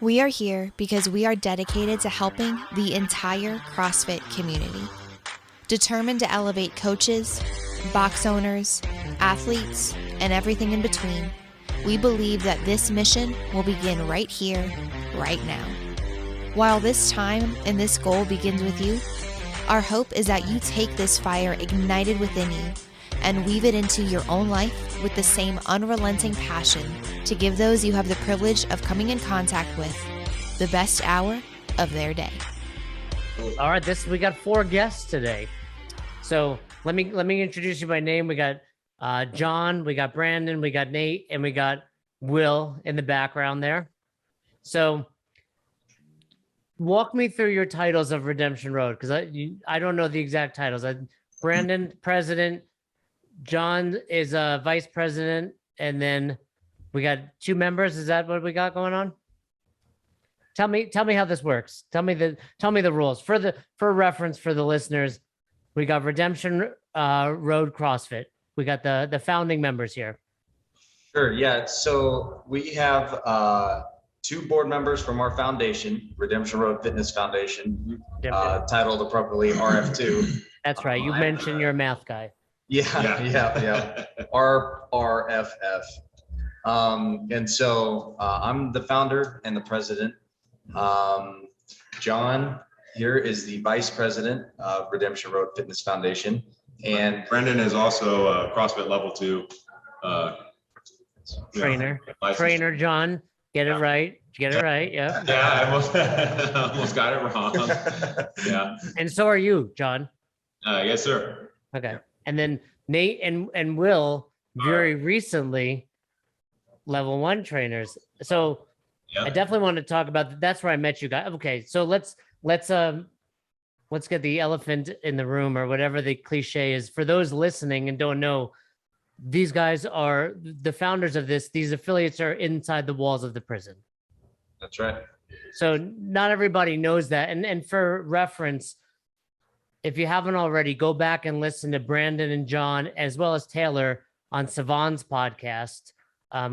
We are here because we are dedicated to helping the entire CrossFit community. Determined to elevate coaches, box owners, athletes, and everything in between, we believe that this mission will begin right here, right now. While this time and this goal begins with you, our hope is that you take this fire ignited within you and weave it into your own life with the same unrelenting passion to give those you have the privilege of coming in contact with the best hour of their day. All right, we got 4 guests today. So let me introduce you by name. We got John, we got Brandon, we got Nate, and we got Will in the background there. So walk me through your titles of Redemption Road, because I don't know the exact titles. Brandon, president. John is a vice president, and then we got 2 members. Is that what we got going on? Tell me how this works. Tell me the rules for reference for the listeners. We got Redemption Road CrossFit. We got the founding members here. Sure. Yeah. So we have 2 board members from our foundation, Redemption Road Fitness Foundation, titled appropriately RF2. That's right. You mentioned you're a math guy. Yeah. RRFF. And so I'm the founder and the president. John here is the vice president of Redemption Road Fitness Foundation. And Brendan is also a CrossFit level 2 trainer. John, get it right. Get it right. Yeah. Yeah, I almost got it wrong. Yeah. And so are you, John. Yes, sir. Okay. And then Nate and Will very recently level 1 trainers. So I definitely want to talk about that's where I met you guys. Okay, so let's get the elephant in the room, or whatever the cliche is. For those listening and don't know, these guys are the founders of this. These affiliates are inside the walls of the prison. That's right. So not everybody knows that. And for reference, if you haven't already, go back and listen to Brandon and John, as well as Taylor, on Savon's podcast.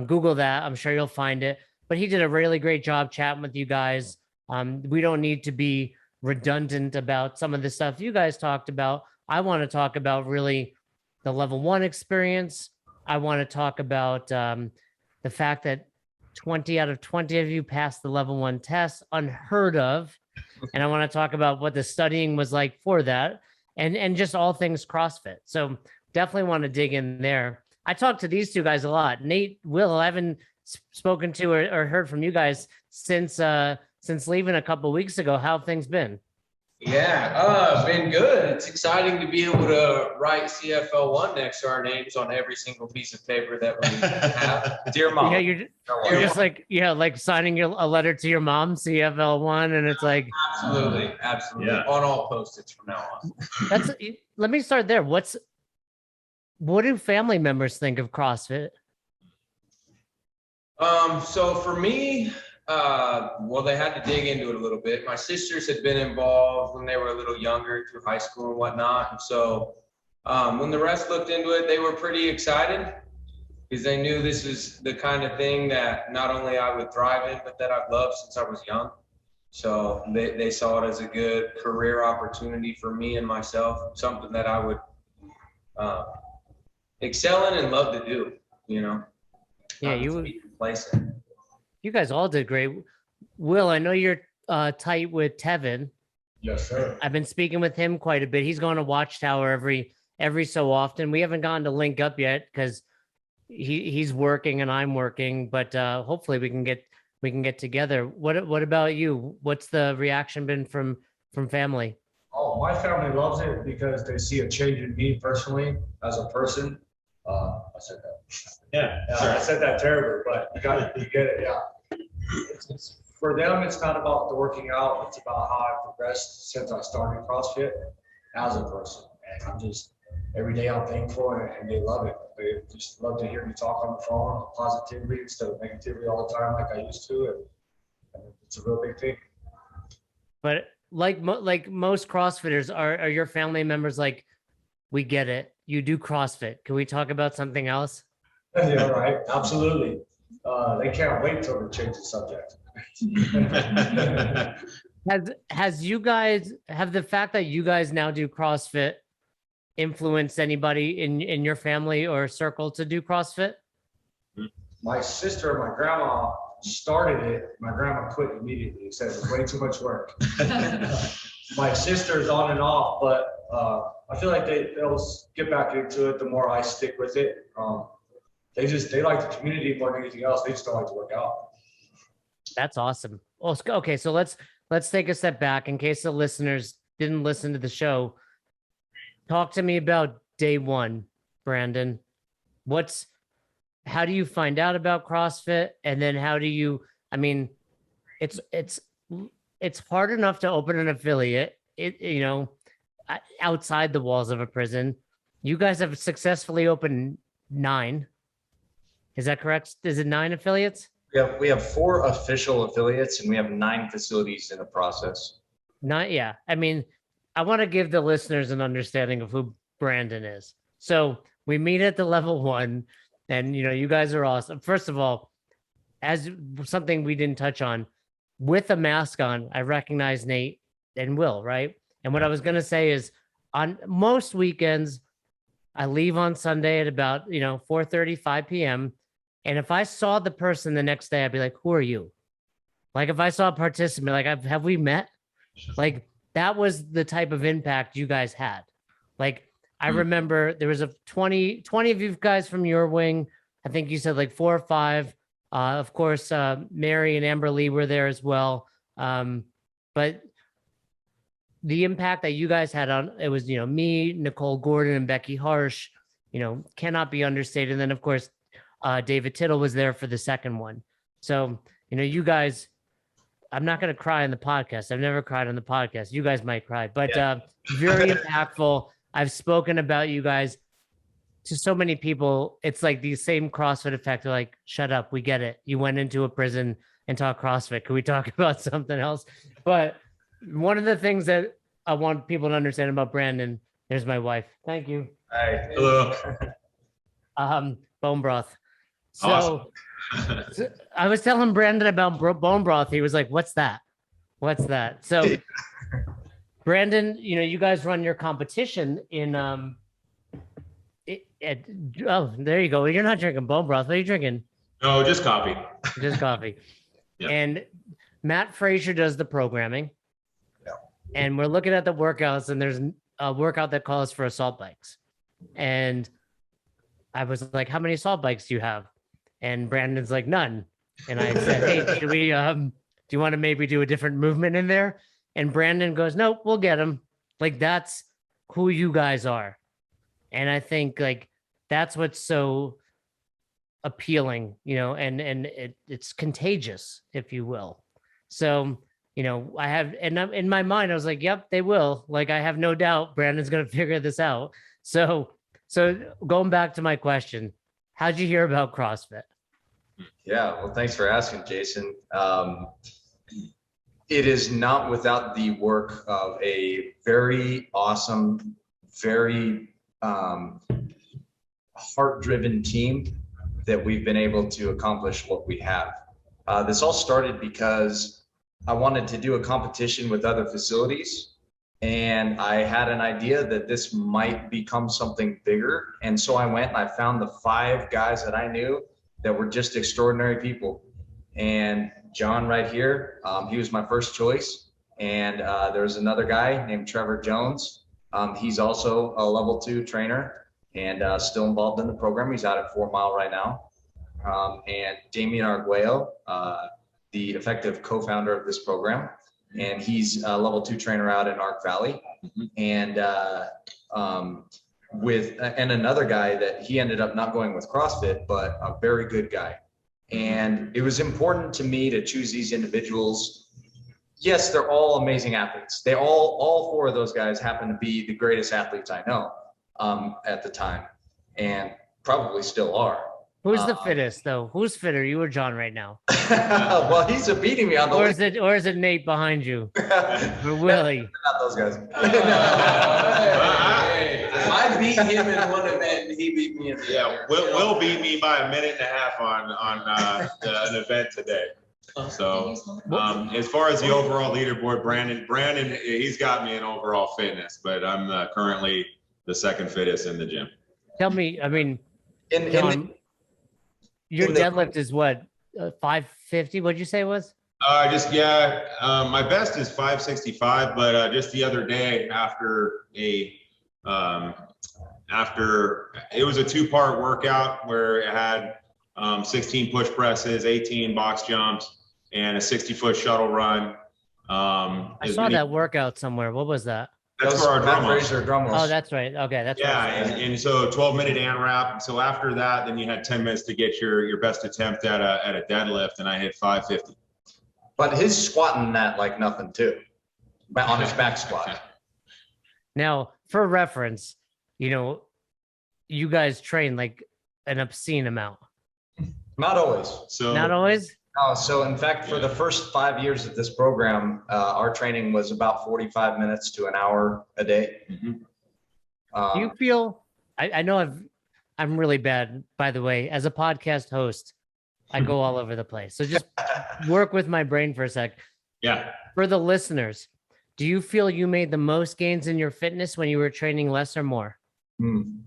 Google that. I'm sure you'll find it. But he did a really great job chatting with you guys. We don't need to be redundant about some of the stuff you guys talked about. I want to talk about really the level 1 experience. I want to talk about the fact that 20 out of 20 of you passed the level 1 test, unheard of. And I want to talk about what the studying was like for that, and just all things CrossFit. So definitely want to dig in there. I talked to these 2 guys a lot. Nate, Will, I haven't spoken to or heard from you guys since leaving a couple of weeks ago. How have things been? Yeah, been good. It's exciting to be able to write CFL1 next to our names on every single piece of paper that we have. Dear Mom. Yeah, you're just like signing a letter to your mom, CFL1, and it's like absolutely on all Post-its from now on. Let me start there. What do family members think of CrossFit? So for me, they had to dig into it a little bit. My sisters had been involved when they were a little younger through high school and whatnot. And so when the rest looked into it, they were pretty excited because they knew this is the kind of thing that not only I would thrive in, but that I've loved since I was young. So they saw it as a good career opportunity for me and myself, something that I would excel in and love to do, Yeah, you guys all did great. Will, I know you're tight with Tevin. Yes, sir. I've been speaking with him quite a bit. He's going to Watchtower every so often. We haven't gone to link up yet because he's working and I'm working, but hopefully we can get together. What about you? What's the reaction been from family? Oh, my family loves it because they see a change in me personally as a person. I said that. Yeah, sure. I said that terribly, but you get it. Yeah. It's for them, it's not about the working out. It's about how I progressed since I started CrossFit as a person. And I'm just, every day I'm thankful, and they love it. They just love to hear me talk on the phone, positivity instead of negativity all the time like I used to. And it's a real big thing. But like most CrossFitters, are your family members like, we get it, you do CrossFit, can we talk about something else? Yeah, right. Absolutely. they can't wait till they change the subject. Has you guys have the fact that you guys now do CrossFit influenced anybody in your family or circle to do CrossFit? My sister and my grandma started it. My grandma quit immediately. Said it was way too much work. My sister's on and off, but I feel like they'll get back into it the more I stick with it. They like the community more than anything else. They just don't like to work out. That's awesome. Well, okay, so let's take a step back in case the listeners didn't listen to the show. Talk to me about day one, Brandon. How do you find out about CrossFit? And then how do you, I mean, it's hard enough to open an affiliate, outside the walls of a prison. You guys have successfully opened 9. Is that correct? Is it 9 affiliates? We have 4 official affiliates and we have 9 facilities in the process. Yeah. I mean, I want to give the listeners an understanding of who Brandon is. So we meet at the level 1 and, you guys are awesome. First of all, as something we didn't touch on, with a mask on, I recognize Nate and Will, right? And what I was going to say is on most weekends, I leave on Sunday at about, 4:30, 5 p.m. And if I saw the person the next day, I'd be like, who are you? Like if I saw a participant, like, have we met? Like that was the type of impact you guys had. Like I remember there was a 20 of you guys from your wing. I think you said like 4 or 5. Of course, Mary and Amber Lee were there as well. But the impact that you guys had on it was, me, Nicole Gordon, and Becky Harsh, cannot be understated. And then, of course, David Tittle was there for the second one. So, you guys, I'm not going to cry on the podcast. I've never cried on the podcast. You guys might cry, but very impactful. I've spoken about you guys to so many people. It's like the same CrossFit effect. They're like, shut up. We get it. You went into a prison and taught CrossFit. Can we talk about something else? But one of the things that I want people to understand about Brandon, there's my wife. Thank you. Hi. Hello. Bone broth. So, Awesome. so I was telling Brandon about bone broth. He was like, what's that? What's that? So Brandon, you guys run your competition in, oh, there you go. You're not drinking bone broth. What are you drinking? No, just coffee. Just coffee. Yep. And Matt Frazier does the programming. Yeah. And we're looking at the workouts, and there's a workout that calls for assault bikes. And I was like, how many assault bikes do you have? And Brandon's like, none. And I said, hey, should we, do you want to maybe do a different movement in there? And Brandon goes, nope, we'll get them. Like, that's who you guys are. And I think like, that's what's so appealing, and it's contagious, if you will. So, I have, and in my mind, I was like, yep, they will. Like, I have no doubt Brandon's going to figure this out. So going back to my question, how'd you hear about CrossFit? Yeah, well, thanks for asking, Jason. It is not without the work of a very awesome, very heart-driven team that we've been able to accomplish what we have. This all started because I wanted to do a competition with other facilities, and I had an idea that this might become something bigger. And so I went and I found the 5 guys that I knew that were just extraordinary people. And John right here, he was my first choice. And there's another guy named Trevor Jones. He's also a level 2 trainer and still involved in the program. He's out at 4 Mile right now. And Damian Arguello, the effective co-founder of this program. And he's a level 2 trainer out in Ark Valley. And and another guy that he ended up not going with CrossFit, but a very good guy. And it was important to me to choose these individuals. Yes, they're all amazing athletes. They all 4 of those guys happen to be the greatest athletes I know at the time, and probably still are. Who's the fittest though? Who's fitter, you or John right now? Well, he's beating me on the. Or is it Nate behind you? Or Willie? Not those guys. I beat him in one event, and he beat me in the Yeah, other. Will beat me by a minute and a half on an event today. So as far as the overall leaderboard, Brandon, he's got me in overall fitness, but I'm currently the second fittest in the gym. Tell me, I mean, In John, your in the- deadlift is what, 550? What'd you say it was? My best is 565, but just the other day after it was a 2-part workout where it had 16 push presses, 18 box jumps, and a 60-foot shuttle run. I saw that workout somewhere. What was that? That's for our drum ups. Oh, that's right. Okay, that's Yeah, right. and so 12-minute ANRAP. So after that, then you had 10 minutes to get your best attempt at a deadlift, and I hit 550. But his squatting that like nothing too, on his back squat. Now, for reference, you guys train like an obscene amount. Not always. So Not always? So in fact, for the first 5 years of this program, our training was about 45 minutes to an hour a day. Mhm. Do you feel, I know I'm really bad, by the way, as a podcast host, I go all over the place. So just work with my brain for a sec. Yeah. For the listeners, do you feel you made the most gains in your fitness when you were training less or more?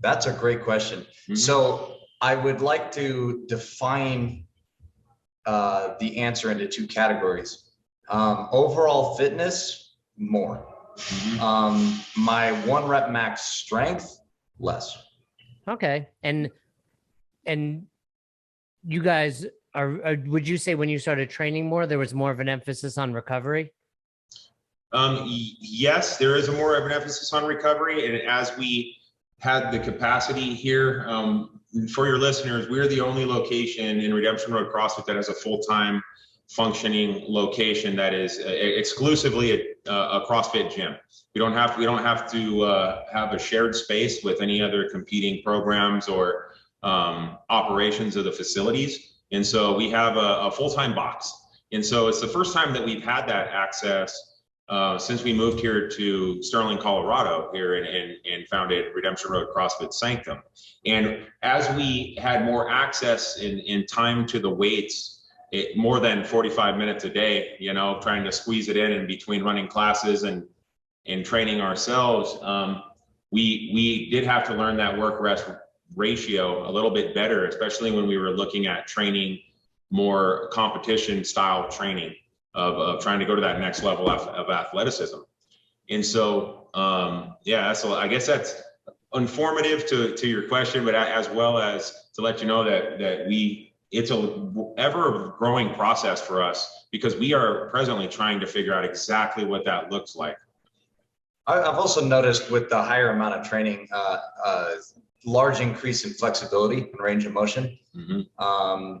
That's a great question. Mhm. So I would like to define the answer into 2 categories. Overall fitness, more. Mhm. My 1 rep max strength, less. Okay. And you guys would you say when you started training more, there was more of an emphasis on recovery? Yes, there is more of an emphasis on recovery, and as we had the capacity here, for your listeners, we're the only location in Redemption Road CrossFit that has a full-time functioning location that is exclusively a CrossFit gym. We don't have to have a shared space with any other competing programs or operations of the facilities. And so we have a full-time box. And so it's the first time that we've had that access since we moved here to Sterling, Colorado, here and founded Redemption Road CrossFit Sanctum. And as we had more access in time to the weights, more than 45 minutes a day, trying to squeeze it in between running classes and training ourselves, we did have to learn that work rest ratio a little bit better, especially when we were looking at training more competition style training of trying to go to that next level of athleticism. And so, so I guess that's informative to your question, but as well as to let you know that it's a ever growing process for us, because we are presently trying to figure out exactly what that looks like. I've also noticed with the higher amount of training, large increase in flexibility and range of motion. Mm-hmm.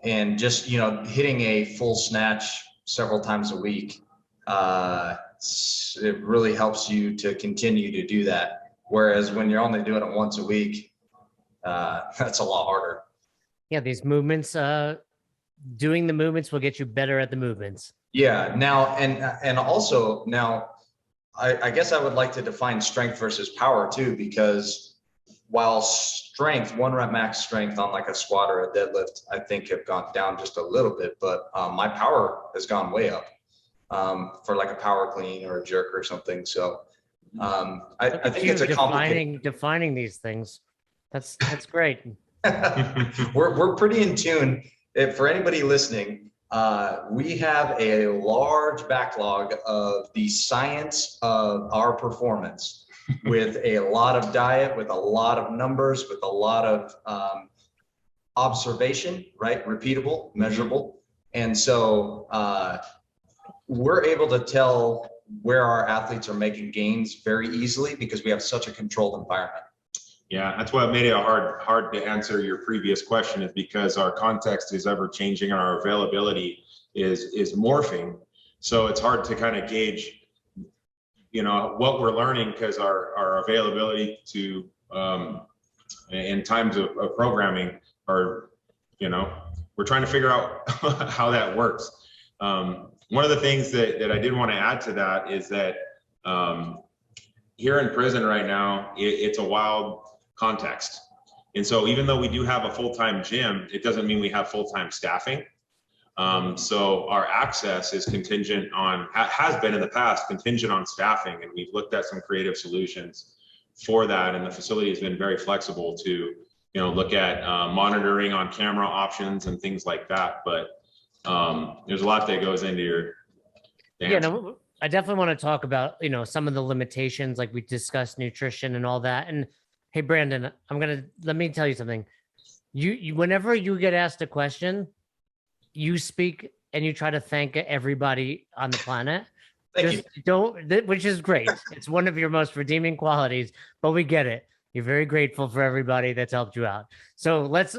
And just, hitting a full snatch several times a week, it really helps you to continue to do that. Whereas when you're only doing it once a week, that's a lot harder. Yeah, these movements, doing the movements will get you better at the movements. Yeah. Now, and also now, I guess I would like to define strength versus power too, because while strength, 1 rep max strength on like a squat or a deadlift, I think have gone down just a little bit, but my power has gone way up for like a power clean or a jerk or something. So I think it's a complicated. Defining these things. That's great. We're pretty in tune. For anybody listening, we have a large backlog of the science of our performance, with a lot of diet, with a lot of numbers, with a lot of observation, right? Repeatable, measurable. And so we're able to tell where our athletes are making gains very easily because we have such a controlled environment. Yeah, that's what made it hard to answer your previous question, is because our context is ever changing and our availability is morphing. So it's hard to kind of gauge, what we're learning, because our availability to in times of programming are, we're trying to figure out how that works. One of the things that I did want to add to that is that here in prison right now, it's a wild context. And so even though we do have a full-time gym, it doesn't mean we have full-time staffing. So our access is contingent on, has been in the past, contingent on staffing. And we've looked at some creative solutions for that. And the facility has been very flexible to, look at monitoring on camera options and things like that. But there's a lot that goes into your Yeah, no, I definitely want to talk about, some of the limitations, like we discussed nutrition and all that. And hey, Brandon, let me tell you something. You whenever you get asked a question, you speak and you try to thank everybody on the planet. Thank you. Which is great. It's one of your most redeeming qualities, but we get it. You're very grateful for everybody that's helped you out. So let's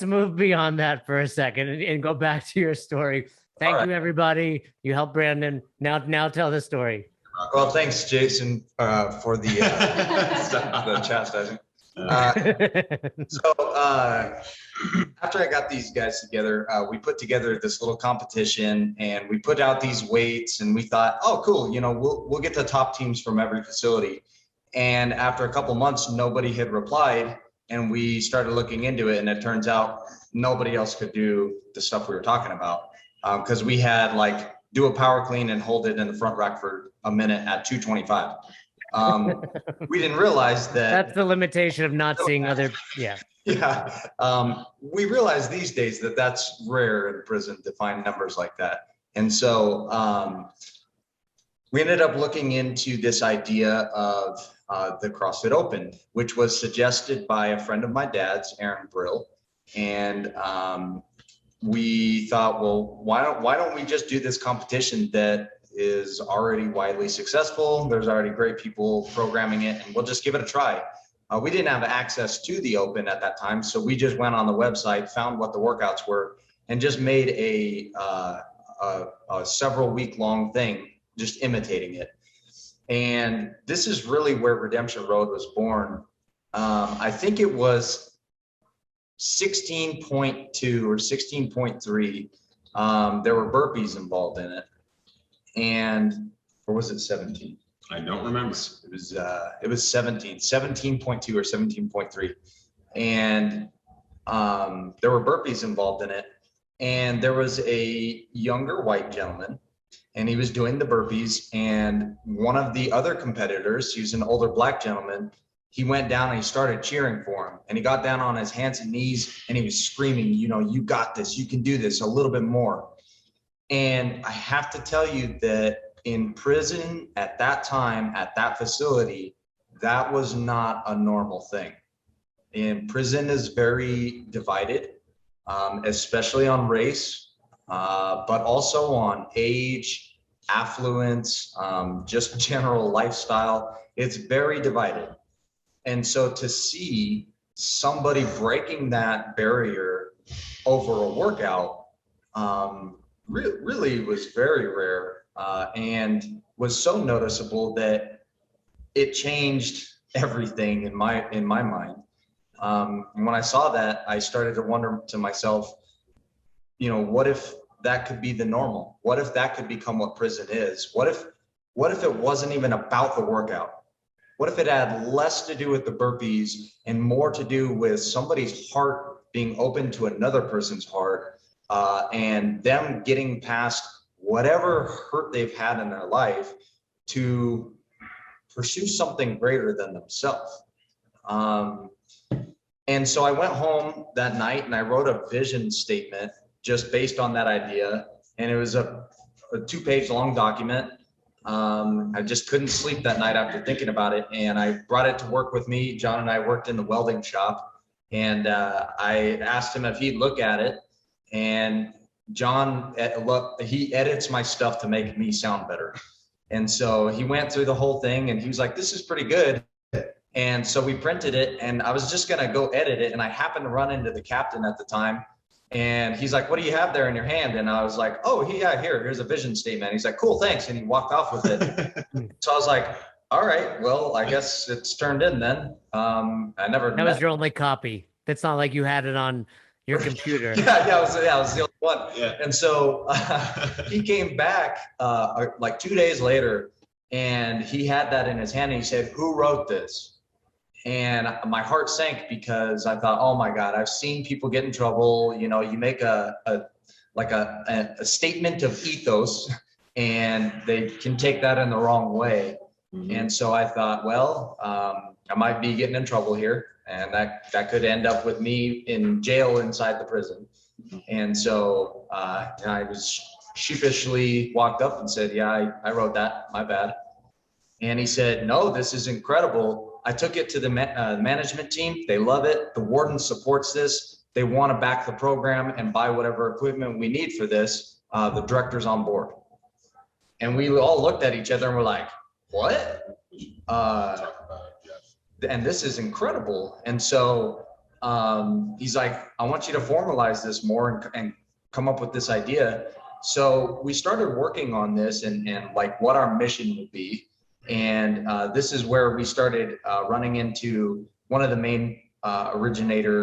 move beyond that for a second and go back to your story. Thank you, everybody. You helped Brandon. Now tell the story. Well, thanks, Jason, for the chastising. So after I got these guys together, we put together this little competition and we put out these weights and we thought, oh, cool, we'll get the top teams from every facility. And after a couple months, nobody had replied, and we started looking into it, and it turns out nobody else could do the stuff we were talking about, because we had do a power clean and hold it in the front rack for a minute at 225. We didn't realize that. That's the limitation of not seeing other. Yeah. Yeah. We realize these days that that's rare in prison to find numbers like that. And so we ended up looking into this idea of the CrossFit Open, which was suggested by a friend of my dad's, Aaron Brill. And we thought, well, why don't we just do this competition that is already widely successful? There's already great people programming it, and we'll just give it a try. We didn't have access to the Open at that time, so we just went on the website, found what the workouts were, and just made a several week long thing, just imitating it. And this is really where Redemption Road was born. I think it was 16.2 or 16.3. There were burpees involved in it. And, or was it 17? I don't remember. It was 17.2 or 17.3. And there were burpees involved in it. And there was a younger white gentleman, and he was doing the burpees. And one of the other competitors, he was an older black gentleman, he went down and he started cheering for him. And he got down on his hands and knees and he was screaming, you got this, you can do this, a little bit more. And I have to tell you that in prison at that time, at that facility, that was not a normal thing. And prison is very divided, especially on race, but also on age, affluence, just general lifestyle. It's very divided. And so to see somebody breaking that barrier over a workout really was very rare, and was so noticeable that it changed everything in my mind. And when I saw that, I started to wonder to myself, what if that could be the normal? What if that could become what prison is? What if it wasn't even about the workout? What if it had less to do with the burpees and more to do with somebody's heart being open to another person's heart, and them getting past whatever hurt they've had in their life to pursue something greater than themselves? And so I went home that night and I wrote a vision statement just based on that idea. And it was a 2-page long document. I just couldn't sleep that night after thinking about it. And I brought it to work with me. John and I worked in the welding shop, and I asked him if he'd look at it. And John, he edits my stuff to make me sound better. And so he went through the whole thing and he was like, this is pretty good. And so we printed it, and I was just going to go edit it. And I happened to run into the captain at the time. And he's like, what do you have there in your hand? And I was like, oh, yeah, here's a vision statement. He's like, cool, thanks. And he walked off with it. So I was like, all right, well, I guess it's turned in then. That was your only copy. It's not like you had it on your computer. Yeah, it was the only one. Yeah. And so he came back like 2 days later, And he had that in his hand and he said, "Who wrote this?" And my heart sank because I thought, oh my God, I've seen people get in trouble. You know, you make a statement of ethos and they can take that in the wrong way. And so I thought, well, I might be getting in trouble here, and that could end up with me in jail inside the prison. And so I was sheepishly walked up and said, "Yeah, I wrote that, my bad." And he said, "No, this is incredible. I took it to the management team. They love it. The warden supports this. They want to back the program and buy whatever equipment we need for this. The director's on board." And we all looked at each other and we're like, "What?" And this is incredible. And so he's like, "I want you to formalize this more and come up with this idea." So we started working on this and like what our mission would be. And this is where we started running into one of the main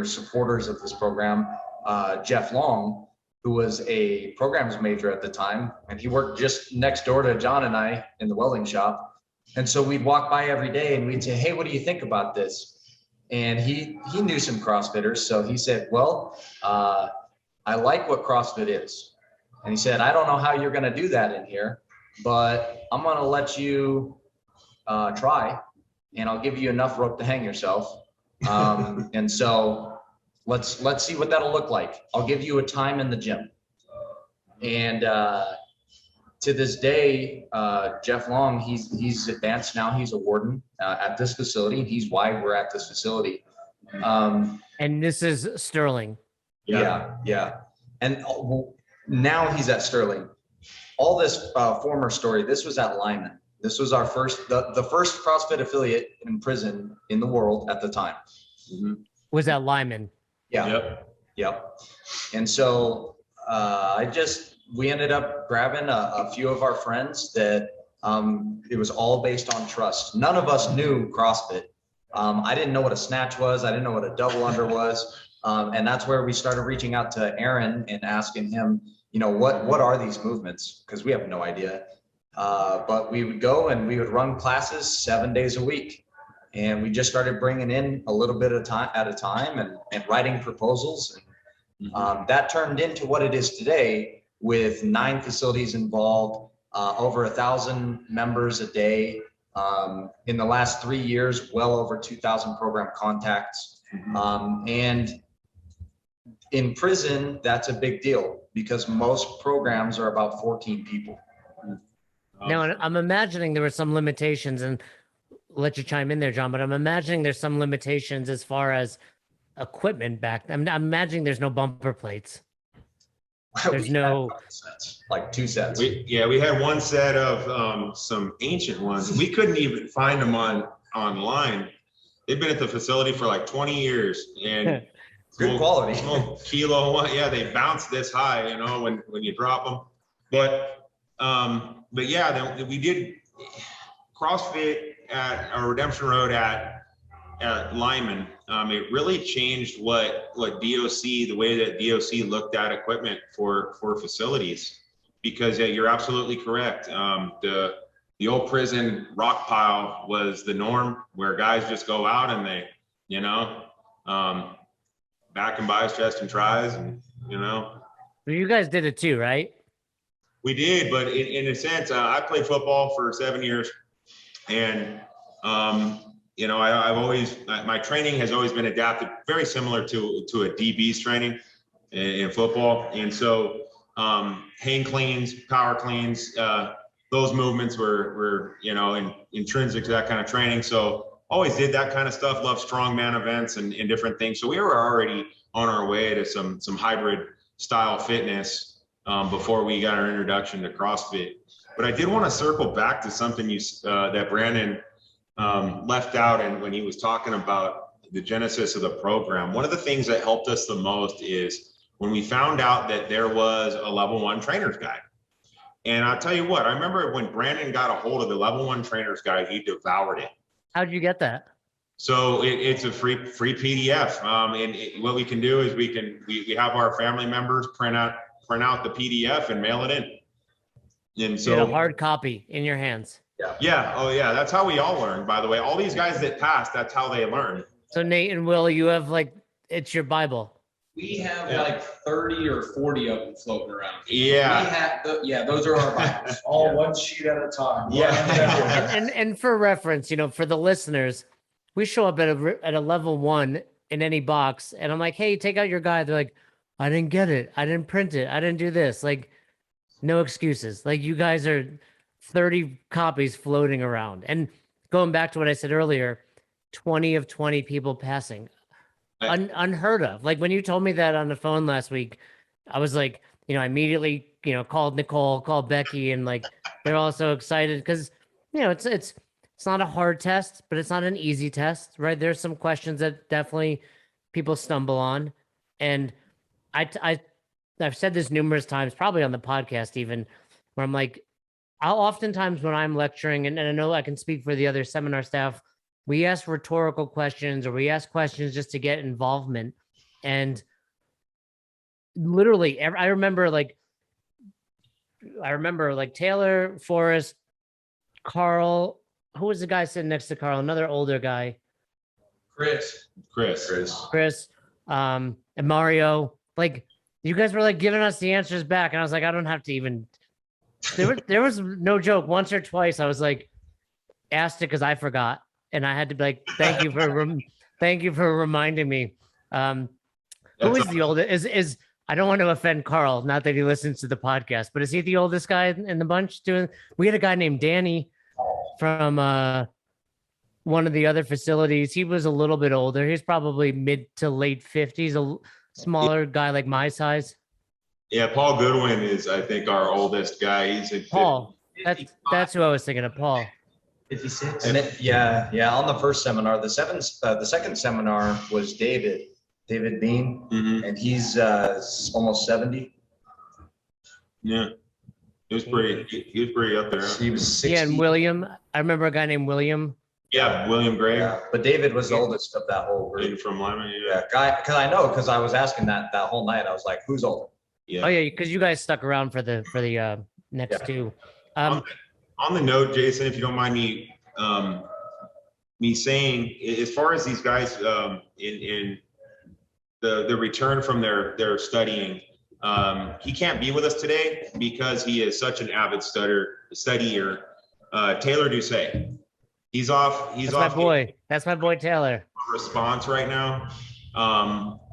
supporters of this program, Jeff Long, who was a programs major at the time. And he worked just next door to John and I in the welding shop. And so we'd walk by every day and we'd say, "Hey, what do you think about this?" And he knew some CrossFitters. So he said, "Well, I like what CrossFit is." And he said, "I don't know how you're going to do that in here, but I'm going to let you try, and I'll give you enough rope to hang yourself. And so let's see what that'll look like. I'll give you a time in the gym." And to this day, Jeff Long, he's advanced now. He's a warden at this facility. He's why we're at this facility. And this is Sterling. Yeah. And now he's at Sterling. All this former story, this was at Lyman. This was our the first CrossFit affiliate in prison in the world at the time. Was at Lyman. Yeah. Yep. And so we ended up grabbing a few of our friends that it was all based on trust. None of us knew CrossFit. I didn't know what a snatch was. I didn't know what a double under was. And that's where we started reaching out to Aaron and asking him, you know, what are these movements? Because we have no idea. But we would go and we would run classes 7 days a week. And we just started bringing in a little bit at a time and writing proposals. And that turned into what it is today, with 9 facilities involved, over 1,000 members a day. In the last 3 years, well over 2,000 program contacts. And in prison, that's a big deal because most programs are about 14 people. Now, I'm imagining there were some limitations, and I'll let you chime in there, John, but I'm imagining there's some limitations as far as equipment back. I'm imagining there's no bumper plates. There's no sets, like 2 sets. We had one set of some ancient ones. We couldn't even find them online. They've been at the facility for like 20 years and good quality. Kilo one, yeah, they bounce this high, you know, when you drop them. But yeah, we did CrossFit at Redemption Road at Lyman. It really changed what DOC, the way that DOC looked at equipment for facilities, because you're absolutely correct. The old prison rock pile was the norm, where guys just go out and they, you know, back and buys, chest and tries, and, you know. So you guys did it too, right? We did, but in a sense, I played football for 7 years, and you know, I've always, my training has always been adapted very similar to a DB's training in football. And so hang cleans, power cleans, those movements were, you know, intrinsic to that kind of training. So always did that kind of stuff, loved strongman events and different things. So we were already on our way to some hybrid style fitness before we got our introduction to CrossFit. But I did want to circle back to something that Brandon left out, and when he was talking about the genesis of the program. One of the things that helped us the most is when we found out that there was a level 1 trainer's guide. And I'll tell you what, I remember when Brandon got a hold of the level 1 trainer's guide, he devoured it. How'd you get that? So it's a free PDF. And what we can do is we have our family members print out the PDF and mail it in. And so you had a hard copy in your hands. Yeah. Oh yeah. That's how we all learn, by the way. All these guys that passed, that's how they learn. So Nate and Will, you have like, it's your Bible. We have like 30 or 40 of them floating around. Yeah. We have those are our Bibles. All one sheet at a time. Yeah. And for reference, for the listeners, we show up at a level 1 in any box, and I'm like, hey, take out your guide. They're like, I didn't get it. I didn't print it. I didn't do this. Like, no excuses. Like, you guys are 30 copies floating around. And going back to what I said earlier, 20 of 20 people passing. Unheard of. Like, when you told me that on the phone last week, I was like, I immediately, called Nicole, called Becky, and like, they're all so excited because, it's not a hard test, but it's not an easy test, right? There's some questions that definitely people stumble on. And I've said this numerous times, probably on the podcast even, where I'm like, I'll oftentimes when I'm lecturing, and I know I can speak for the other seminar staff, we ask rhetorical questions or we ask questions just to get involvement. And literally, I remember Taylor, Forrest, Carl. Who was the guy sitting next to Carl? Another older guy. Chris. And Mario. Like, you guys were like giving us the answers back, and I was like, I don't have to even. There was no joke. Once or twice, I was like, asked it because I forgot, and I had to be like, thank you for reminding me. Who is the oldest? Is I don't want to offend Carl, not that he listens to the podcast, but is he the oldest guy in the bunch doing? We had a guy named Danny from one of the other facilities. He was a little bit older. He's probably mid to late 50s, a smaller guy like my size. Yeah, Paul Goodwin is, I think, our oldest guy. He's a Paul. That's who I was thinking of, Paul. 56. And on the first seminar, the second seminar was David Bean, and he's almost 70. Yeah. He was pretty up there. He was 60. Yeah, and William. I remember a guy named William. Yeah, William Gray. Yeah, but David was the oldest of that whole group. From Lyman. Yeah, because I was asking that whole night. I was like, who's older? Yeah. Oh yeah, because you guys stuck around for the next two. On the note, Jason, if you don't mind me saying, as far as these guys in the return from their studying, he can't be with us today because he is such an avid studier. Taylor Doucet. He's off. That's my boy. That's my boy Taylor. Response right now.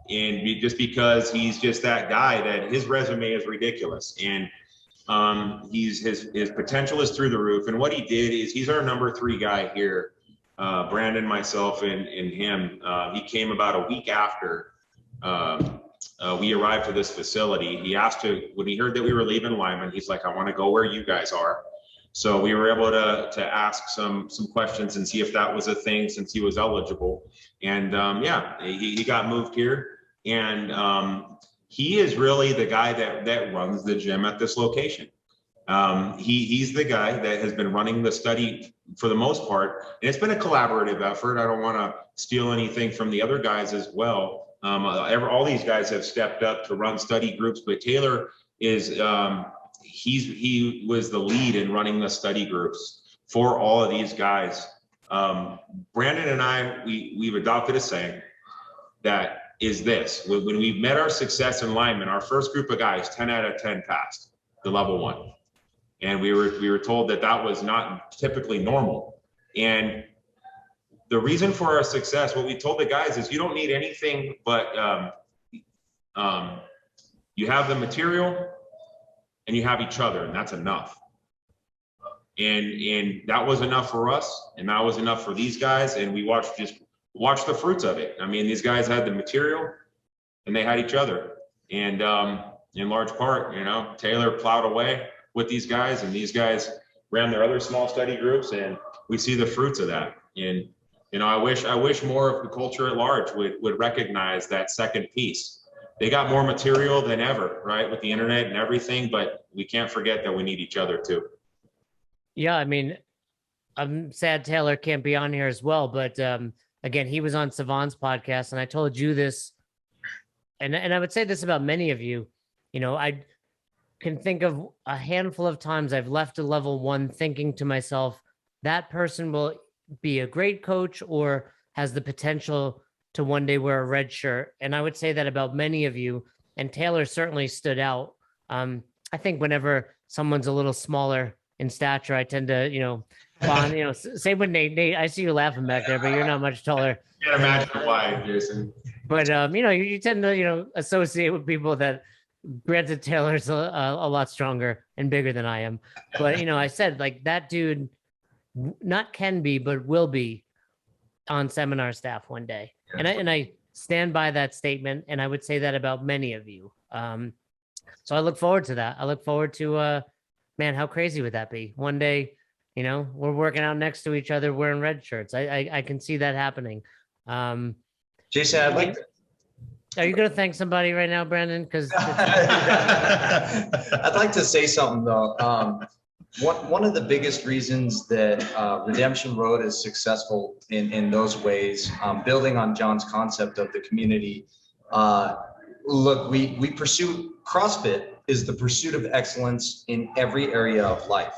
Just because he's just that guy that his resume is ridiculous, and his potential is through the roof. And what he did is he's our number 3 guy here. Brandon, myself, and him. He came about a week after we arrived to this facility. He asked when he heard that we were leaving Lyman, he's like, I want to go where you guys are. So we were able to ask some questions and see if that was a thing since he was eligible. And he got moved here. And he is really the guy that runs the gym at this location. He's the guy that has been running the study for the most part. And it's been a collaborative effort. I don't want to steal anything from the other guys as well. All these guys have stepped up to run study groups, but Taylor is he was the lead in running the study groups for all of these guys. Brandon and I, we've adopted a saying that is this: when we met our success in Lyman, our first group of guys, 10 out of 10 passed the level 1. And we were told that was not typically normal. And the reason for our success, what we told the guys is you don't need anything but you have the material and you have each other, and that's enough. And that was enough for us, and that was enough for these guys. And we watched the fruits of it. I mean, these guys had the material and they had each other. And in large part, Taylor plowed away with these guys, and these guys ran their other small study groups, and we see the fruits of that. And I wish more of the culture at large would recognize that second piece. They got more material than ever, right, with the internet and everything, but we can't forget that we need each other too. Yeah, I mean, I'm sad Taylor can't be on here as well, but again, he was on Savon's podcast, and I told you this, and I would say this about many of you. I can think of a handful of times I've left a level 1 thinking to myself, that person will be a great coach or has the potential to one day wear a red shirt. And I would say that about many of you, and Taylor certainly stood out. I think whenever someone's a little smaller in stature, I tend to, bond, same with Nate. I see you laughing back there, but you're not much taller. Can't imagine why, Jason. But, you tend to, associate with people that, granted, Taylor's a lot stronger and bigger than I am. But, I said, like, that dude not can be, but will be on seminar staff one day. And I stand by that statement. And I would say that about many of you. So I look forward to that. I look forward to, man, how crazy would that be? One day, we're working out next to each other wearing red shirts. I can see that happening. Jason, I'd like to. Are you going to thank somebody right now, Brandon? Because I'd like to say something though. One of the biggest reasons that Redemption Road is successful in those ways, building on John's concept of the community. Look, we pursue CrossFit is the pursuit of excellence in every area of life,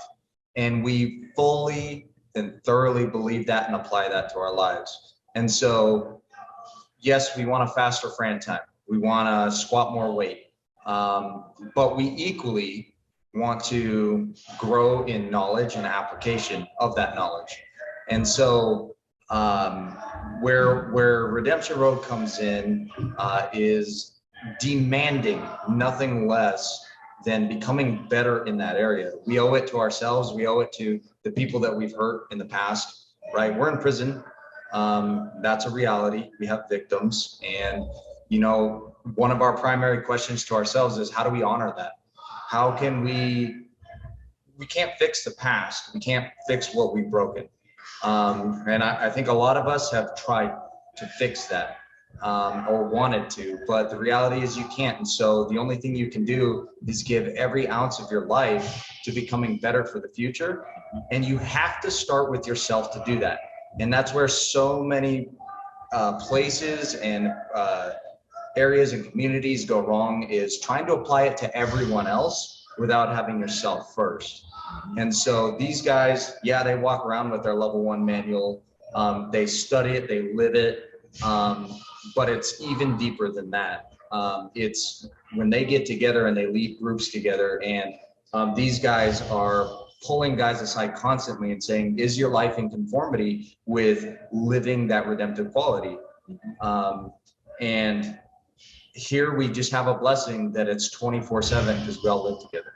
and we fully and thoroughly believe that and apply that to our lives. And so, yes, we want a faster Fran time. We want to squat more weight, but we equally want to grow in knowledge and application of that knowledge. And so where Redemption Road comes in is demanding nothing less than becoming better in that area. We owe it to ourselves. We owe it to the people that we've hurt in the past, right? We're in prison. That's a reality. We have victims. And, one of our primary questions to ourselves is, how do we honor that? How can we can't fix the past. We can't fix what we've broken. And I think a lot of us have tried to fix that or wanted to, but the reality is you can't. And so the only thing you can do is give every ounce of your life to becoming better for the future. And you have to start with yourself to do that. And that's where so many places and areas and communities go wrong, is trying to apply it to everyone else without having yourself first. And so these guys, yeah, they walk around with their level 1 manual. They study it, they live it. But it's even deeper than that. It's when they get together and they lead groups together, and these guys are pulling guys aside constantly and saying, is your life in conformity with living that redemptive quality? And here we just have a blessing that it's 24/7 because we all live together.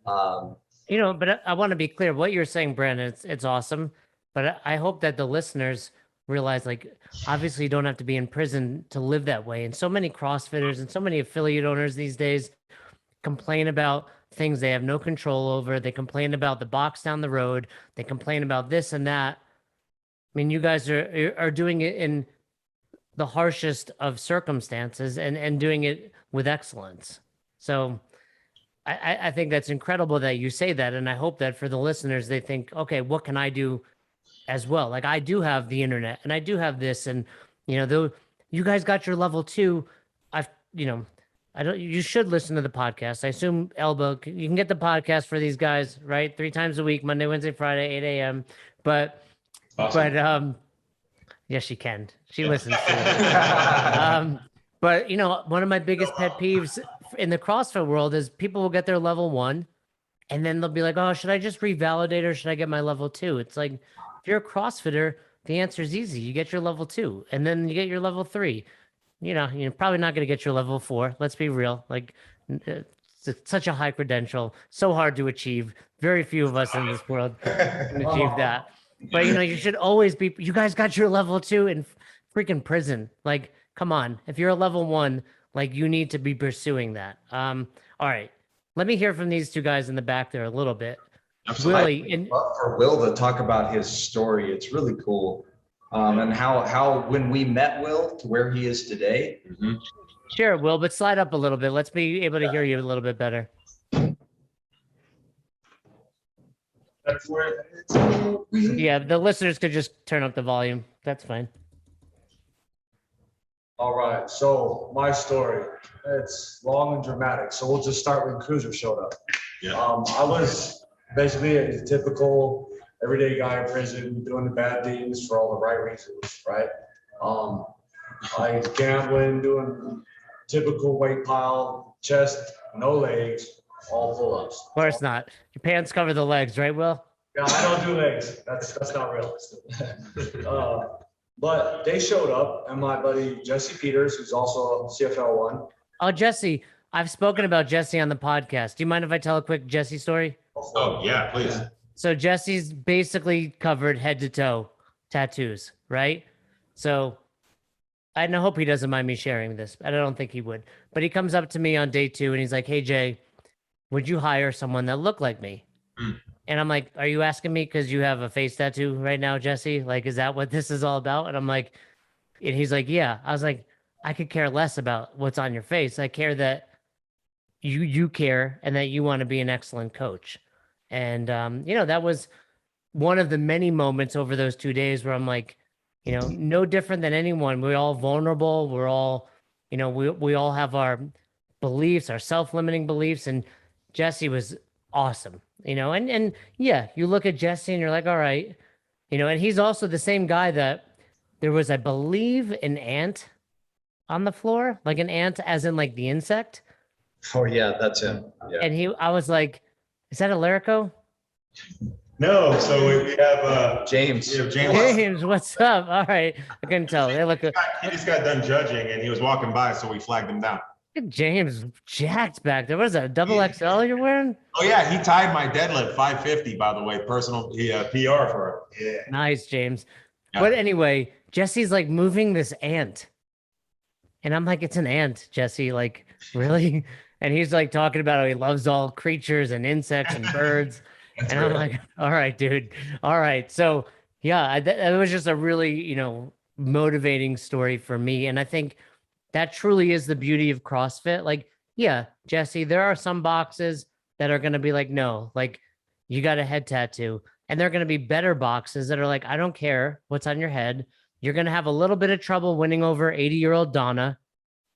But I want to be clear. What you're saying, Brandon, it's awesome. But I hope that the listeners realize, like, obviously you don't have to be in prison to live that way. And so many CrossFitters and so many affiliate owners these days complain about things they have no control over. They complain about the box down the road. They complain about this and that. I mean, you guys are doing it in the harshest of circumstances and doing it with excellence. So I think that's incredible that you say that. And I hope that for the listeners, they think, okay, what can I do as well? Like, I do have the internet and I do have this, and, though you guys got your level 2, you should listen to the podcast. I assume, Elba, you can get the podcast for these guys, right? 3 times a week, Monday, Wednesday, Friday, 8 a.m. But, Awesome. yes, she can. She listens to it. But, one of my biggest pet peeves in the CrossFit world is people will get their level 1 and then they'll be like, oh, should I just revalidate or should I get my level 2? It's like, if you're a CrossFitter, the answer is easy. You get your level 2 and then you get your level 3. You're probably not going to get your level 4. Let's be real. Like, it's such a high credential, so hard to achieve. Very few of us in this world can achieve that. But, you should always be, you guys got your level 2 in freaking prison. Like, come on. If you're a level 1, like, you need to be pursuing that. All right. Let me hear from these 2 guys in the back there a little bit. Absolutely. Willie, I'd love for Will to talk about his story. It's really cool. And how when we met Will to where he is today. Mm-hmm. Sure, Will, but slide up a little bit. Let's be able to hear you a little bit better. That's where yeah, the listeners could just turn up the volume. That's fine. All right, so my story, it's long and dramatic. So we'll just start when Cruiser showed up. Yeah. I was basically a typical everyday guy in prison doing the bad things for all the right reasons, right? I gambling, doing typical weight pile, chest, no legs, all pull-ups. Of course not. Your pants cover the legs, right, Will? Yeah, I don't do legs. That's not realistic. But they showed up, and my buddy Jesse Peters, who's also a CFL one. Oh, Jesse, I've spoken about Jesse on the podcast. Do you mind if I tell a quick Jesse story? Oh, yeah, please. So Jesse's basically covered head to toe tattoos, right? So I hope he doesn't mind me sharing this. I don't think he would. But he comes up to me on day 2 and he's like, "Hey, Jay, would you hire someone that looked like me?" And I'm like, "Are you asking me because you have a face tattoo right now, Jesse? Like, is that what this is all about?" And I'm like, and he's like, "Yeah." I was like, "I could care less about what's on your face. I care that you care and that you want to be an excellent coach." And, that was one of the many moments over those 2 days where I'm like, no different than anyone. We're all vulnerable. We're all, we all have our beliefs, our self-limiting beliefs. And Jesse was awesome, and yeah, you look at Jesse and you're like, all right, and he's also the same guy that there was, I believe, an ant on the floor, like an ant as in like the insect. Oh yeah, that's him. Yeah. And I was like, is that a Larico? No, so we have James. James. James, what's up? All right. I couldn't tell. They look good. He just got done judging and he was walking by, so we flagged him down. James jacked back there. What is that, a double XL you're wearing? Oh yeah, he tied my deadlift 550, by the way, personal PR for it. Yeah. Nice, James. Yeah. But anyway, Jesse's like moving this ant. And I'm like, it's an ant, Jesse. Like, really? And he's like talking about how he loves all creatures and insects and birds. And I'm like, all right, dude. All right. So yeah, that was just a really, motivating story for me. And I think that truly is the beauty of CrossFit. Like, yeah, Jesse, there are some boxes that are going to be like, no, like you got a head tattoo. And there are going to be better boxes that are like, I don't care what's on your head. You're going to have a little bit of trouble winning over 80-year-old Donna.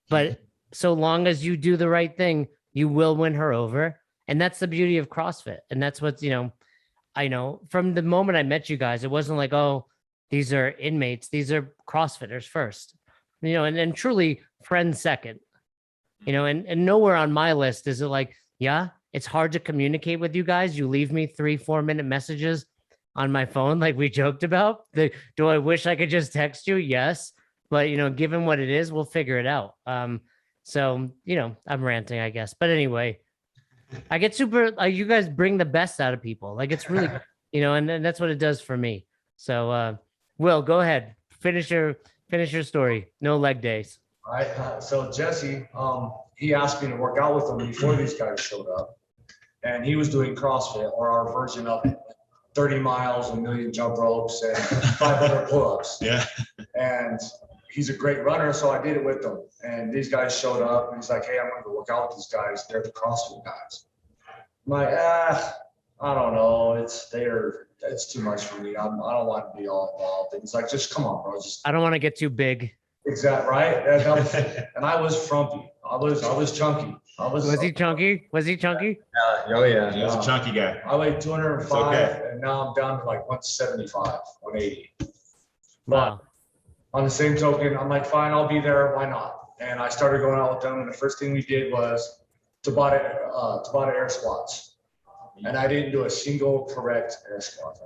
But so long as you do the right thing, you will win her over. And that's the beauty of CrossFit. And that's what's, I know from the moment I met you guys, it wasn't like, oh, these are inmates. These are CrossFitters first, and truly friends second, and nowhere on my list is it like, yeah, it's hard to communicate with you guys. You leave me 3-4 minute messages on my phone, like we joked about. Do I wish I could just text you? Yes. But, given what it is, we'll figure it out. So, I'm ranting, I guess. But anyway, I get super, you guys bring the best out of people. Like it's really, and that's what it does for me. So, Will, go ahead. Finish your story. No leg days. All right. So Jesse, he asked me to work out with him before these guys showed up. And he was doing CrossFit, or our version of it. 30 miles, 1 million jump ropes, and 500 pull-ups. Yeah. And he's a great runner, so I did it with him. And these guys showed up, and he's like, "Hey, I'm going to go work out with these guys. They're the CrossFit guys." I'm like, I don't know. It's too much for me. I don't want to be all involved. And he's like, "Just come on, bro. I don't want to get too big." Exactly, right? And I was frumpy. I was chunky. Was he chunky? Oh yeah. He was a chunky guy. I weighed 205, okay. and now I'm down to like 175, 180. Wow. On the same token, I'm like, fine, I'll be there. Why not? And I started going out with them, and the first thing we did was Tabata air squats. And I didn't do a single correct air squat.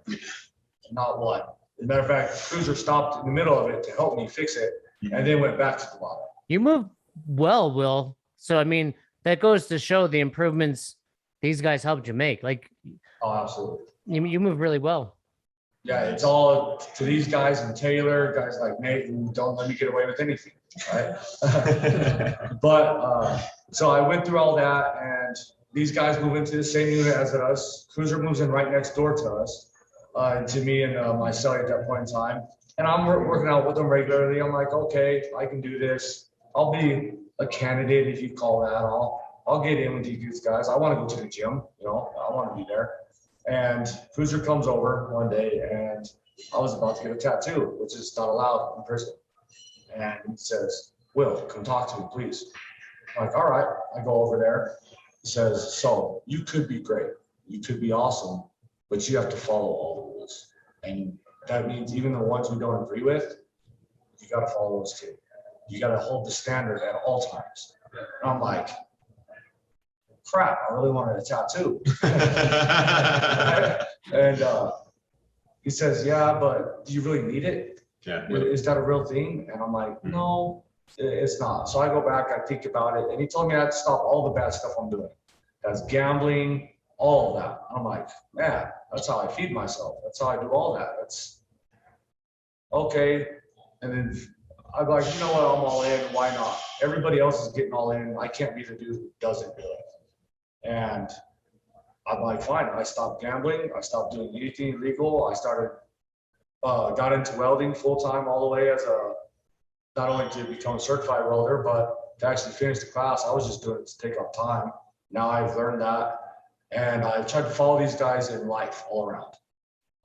Not one. As a matter of fact, Cruiser stopped in the middle of it to help me fix it, and then went back to Tabata. You moved well, Will. So, I mean, that goes to show the improvements these guys helped you make. Like, Oh, absolutely. you move really well. Yeah, it's all to these guys and Taylor, guys like Nate, who don't let me get away with anything, right? But so I went through all that, and these guys move into the same unit as us. Cruiser moves in right next door to us, to me and my celly at that point in time. And I'm working out with them regularly. I'm like, okay, I can do this. I'll be a candidate, if you call that. I'll get in with these guys. I want to go to the gym, I want to be there. And Cruiser comes over one day, and I was about to get a tattoo, which is not allowed in prison. And he says, "Will, come talk to me, please." I'm like, all right. I go over there. He says, "So you could be great. You could be awesome, but you have to follow all the rules. And that means even the ones we don't agree with, you got to follow those too. You got to hold the standard at all times. And I'm like, crap, I really wanted a tattoo. And he says, yeah, but do you really need it? Yeah. Is that a real thing? And I'm like, no, it's not. So I go back, I think about it, and he told me I had to stop all the bad stuff I'm doing. That's gambling, all of that. I'm like, man, that's how I feed myself. That's how I do all that. That's okay. And then I'm like, you know what? I'm all in. Why not? Everybody else is getting all in. I can't be the dude who doesn't do it. And I'm like, fine. I stopped gambling. I stopped doing anything illegal. I started, got into welding full time all the way as not only to become a certified welder, but to actually finish the class. I was just doing it to take up time. Now I've learned that, and I've tried to follow these guys in life all around.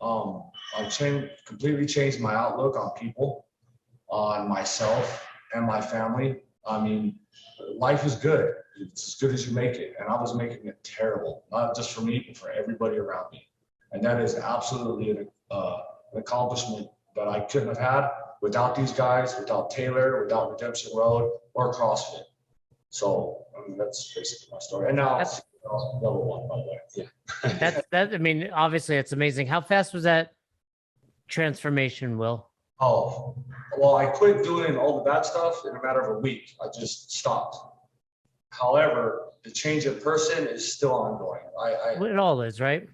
I've completely changed my outlook on people, on myself and my family. I mean, life is good. It's as good as you make it. And I was making it terrible, not just for me, but for everybody around me. And that is absolutely an accomplishment that I couldn't have had without these guys, without Taylor, without Redemption Road or CrossFit. So I mean, that's basically my story. And now That's- level 1, by the way. That's that. I mean, obviously, it's amazing. How fast was that transformation, Will? Oh, well, I quit doing all the bad stuff in a matter of a week. I just stopped. However, the change in person is still ongoing. It all is, right?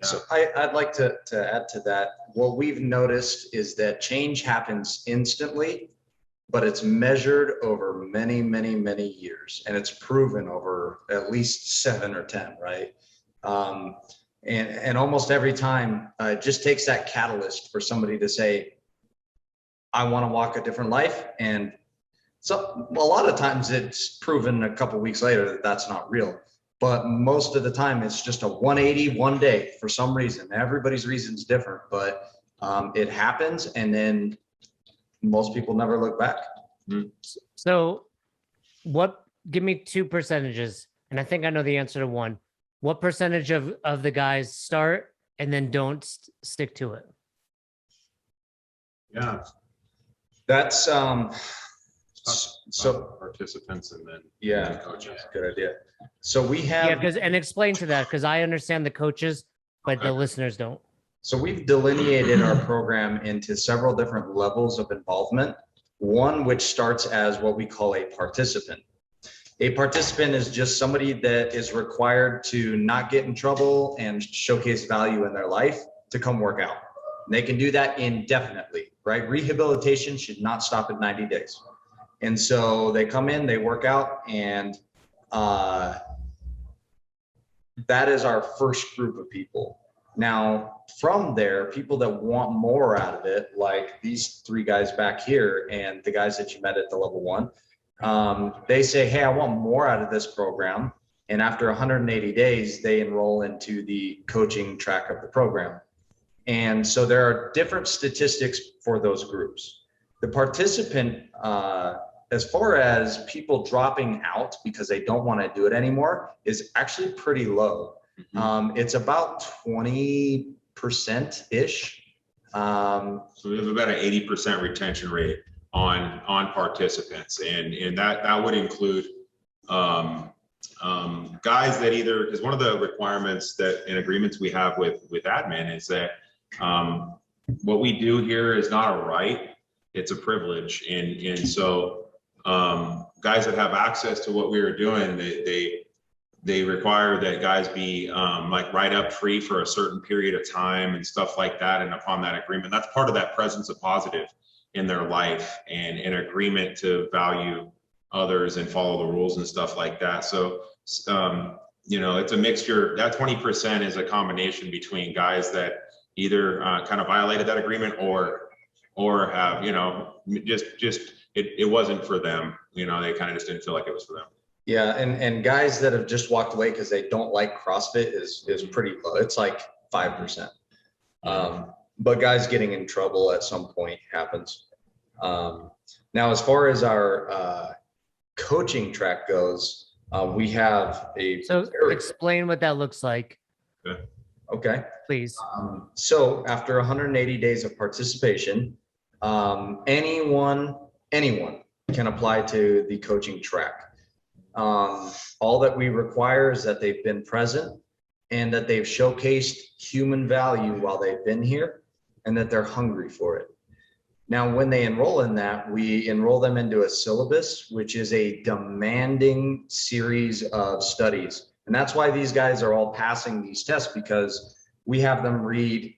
So I'd like to add to that. What we've noticed is that change happens instantly, but it's measured over many, many, many years. And it's proven over at least 7 or 10, right? And almost every time it just takes that catalyst for somebody to say, I want to walk a different life. And so a lot of times it's proven a couple weeks later that that's not real. But most of the time it's just a 180 one day for some reason. Everybody's reason is different, but it happens, and then most people never look back. So give me 2 percentages, and I think I know the answer to one. What percentage of the guys start and then don't stick to it? Yeah. That's so participants and then yeah, coaches. good idea. So we have, And explain to that, because I understand the coaches, but the listeners don't. so we've delineated our program into several different levels of involvement. One which starts as what we call a participant. A participant is just somebody that is required to not get in trouble and showcase value in their life to come work out. And they can do that indefinitely, right? Rehabilitation should not stop at 90 days. And so they come in, they work out, and that is our first group of people. Now, from there, people that want more out of it, like these 3 guys back here and the guys that you met at the level 1, they say, hey, I want more out of this program. And after 180 days, they enroll into the coaching track of the program. And so there are different statistics for those groups. The participant, as far as people dropping out because they don't want to do it anymore, is actually pretty low. It's about 20%-ish. So we have about an 80% retention rate on participants, and that would include guys that either, because one of the requirements that in agreements we have with admin is that what we do here is not a right, it's a privilege, and so guys that have access to what we are doing, they require that guys be like write up free for a certain period of time and stuff like that. And upon that agreement, that's part of that presence of positive in their life and an agreement to value others and follow the rules and stuff like that. So, you know, it's a mixture. That 20% is a combination between guys that either kind of violated that agreement or have, you know, just it wasn't for them. You know, they kind of just didn't feel like it was for them. Yeah, and guys that have just walked away because they don't like CrossFit is pretty low. It's like 5%. But guys getting in trouble at some point happens. Now, as far as our coaching track goes, we have a So explain what that looks like. Okay. please. So after 180 days of participation, anyone can apply to the coaching track. All that we require is that they've been present and that they've showcased human value while they've been here and that they're hungry for it. Now, when they enroll in that, we enroll them into a syllabus, which is a demanding series of studies. And that's why these guys are all passing these tests, because we have them read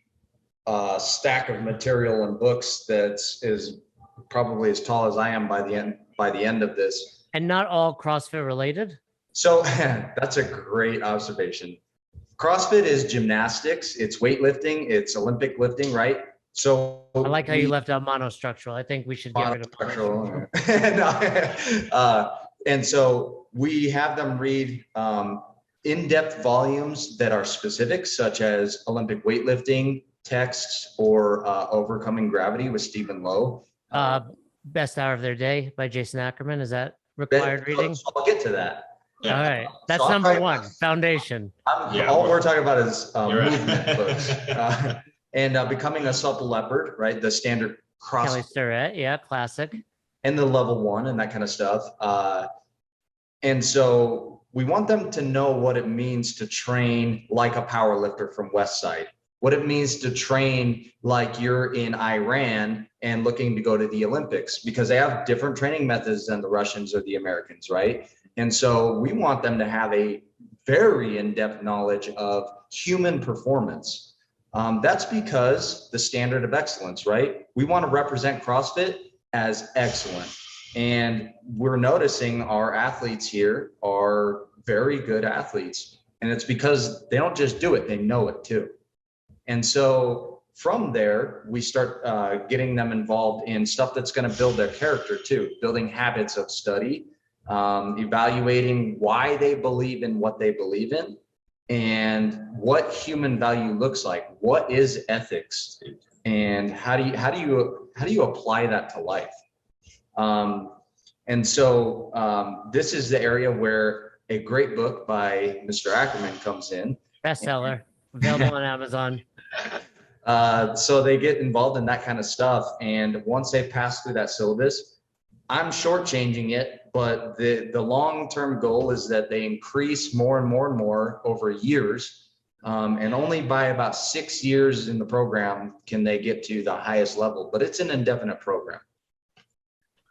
a stack of material and books that is probably as tall as I am by the end of this. And not all CrossFit related? So that's a great observation. CrossFit is gymnastics, it's weightlifting, it's Olympic lifting, right? So I like how you left out monostructural. I think we should get rid of monostructural. And so we have them read in-depth volumes that are specific, such as Olympic weightlifting texts or Overcoming Gravity with Stephen Lowe. Best Hour of Their Day by Jason Ackerman. Is that required reading? So I'll get to that. All right. That's So number one, foundation. All we're talking about is movement books. And Becoming a Supple Leopard, right? The standard Kelly CrossFit. Starrett, yeah, classic. And the level 1 and that kind of stuff. And so we want them to know what it means to train like a power lifter from Westside, what it means to train like you're in Iran and looking to go to the Olympics, because they have different training methods than the Russians or the Americans, right? And so we want them to have a very in-depth knowledge of human performance. That's because the standard of excellence, right? We want to represent CrossFit as excellent. And we're noticing our athletes here are very good athletes. And it's because they don't just do it, they know it too. And so from there, we start getting them involved in stuff that's going to build their character too, building habits of study, evaluating why they believe in what they believe in, and what human value looks like. What is ethics, and how do you apply that to life? And so this is the area where a great book by Mr. Ackerman comes in. Bestseller, available on Amazon. So they get involved in that kind of stuff, and once they pass through that syllabus, I'm shortchanging it, but the long-term goal is that they increase more and more and more over years, and only by about 6 years in the program can they get to the highest level, but it's an indefinite program.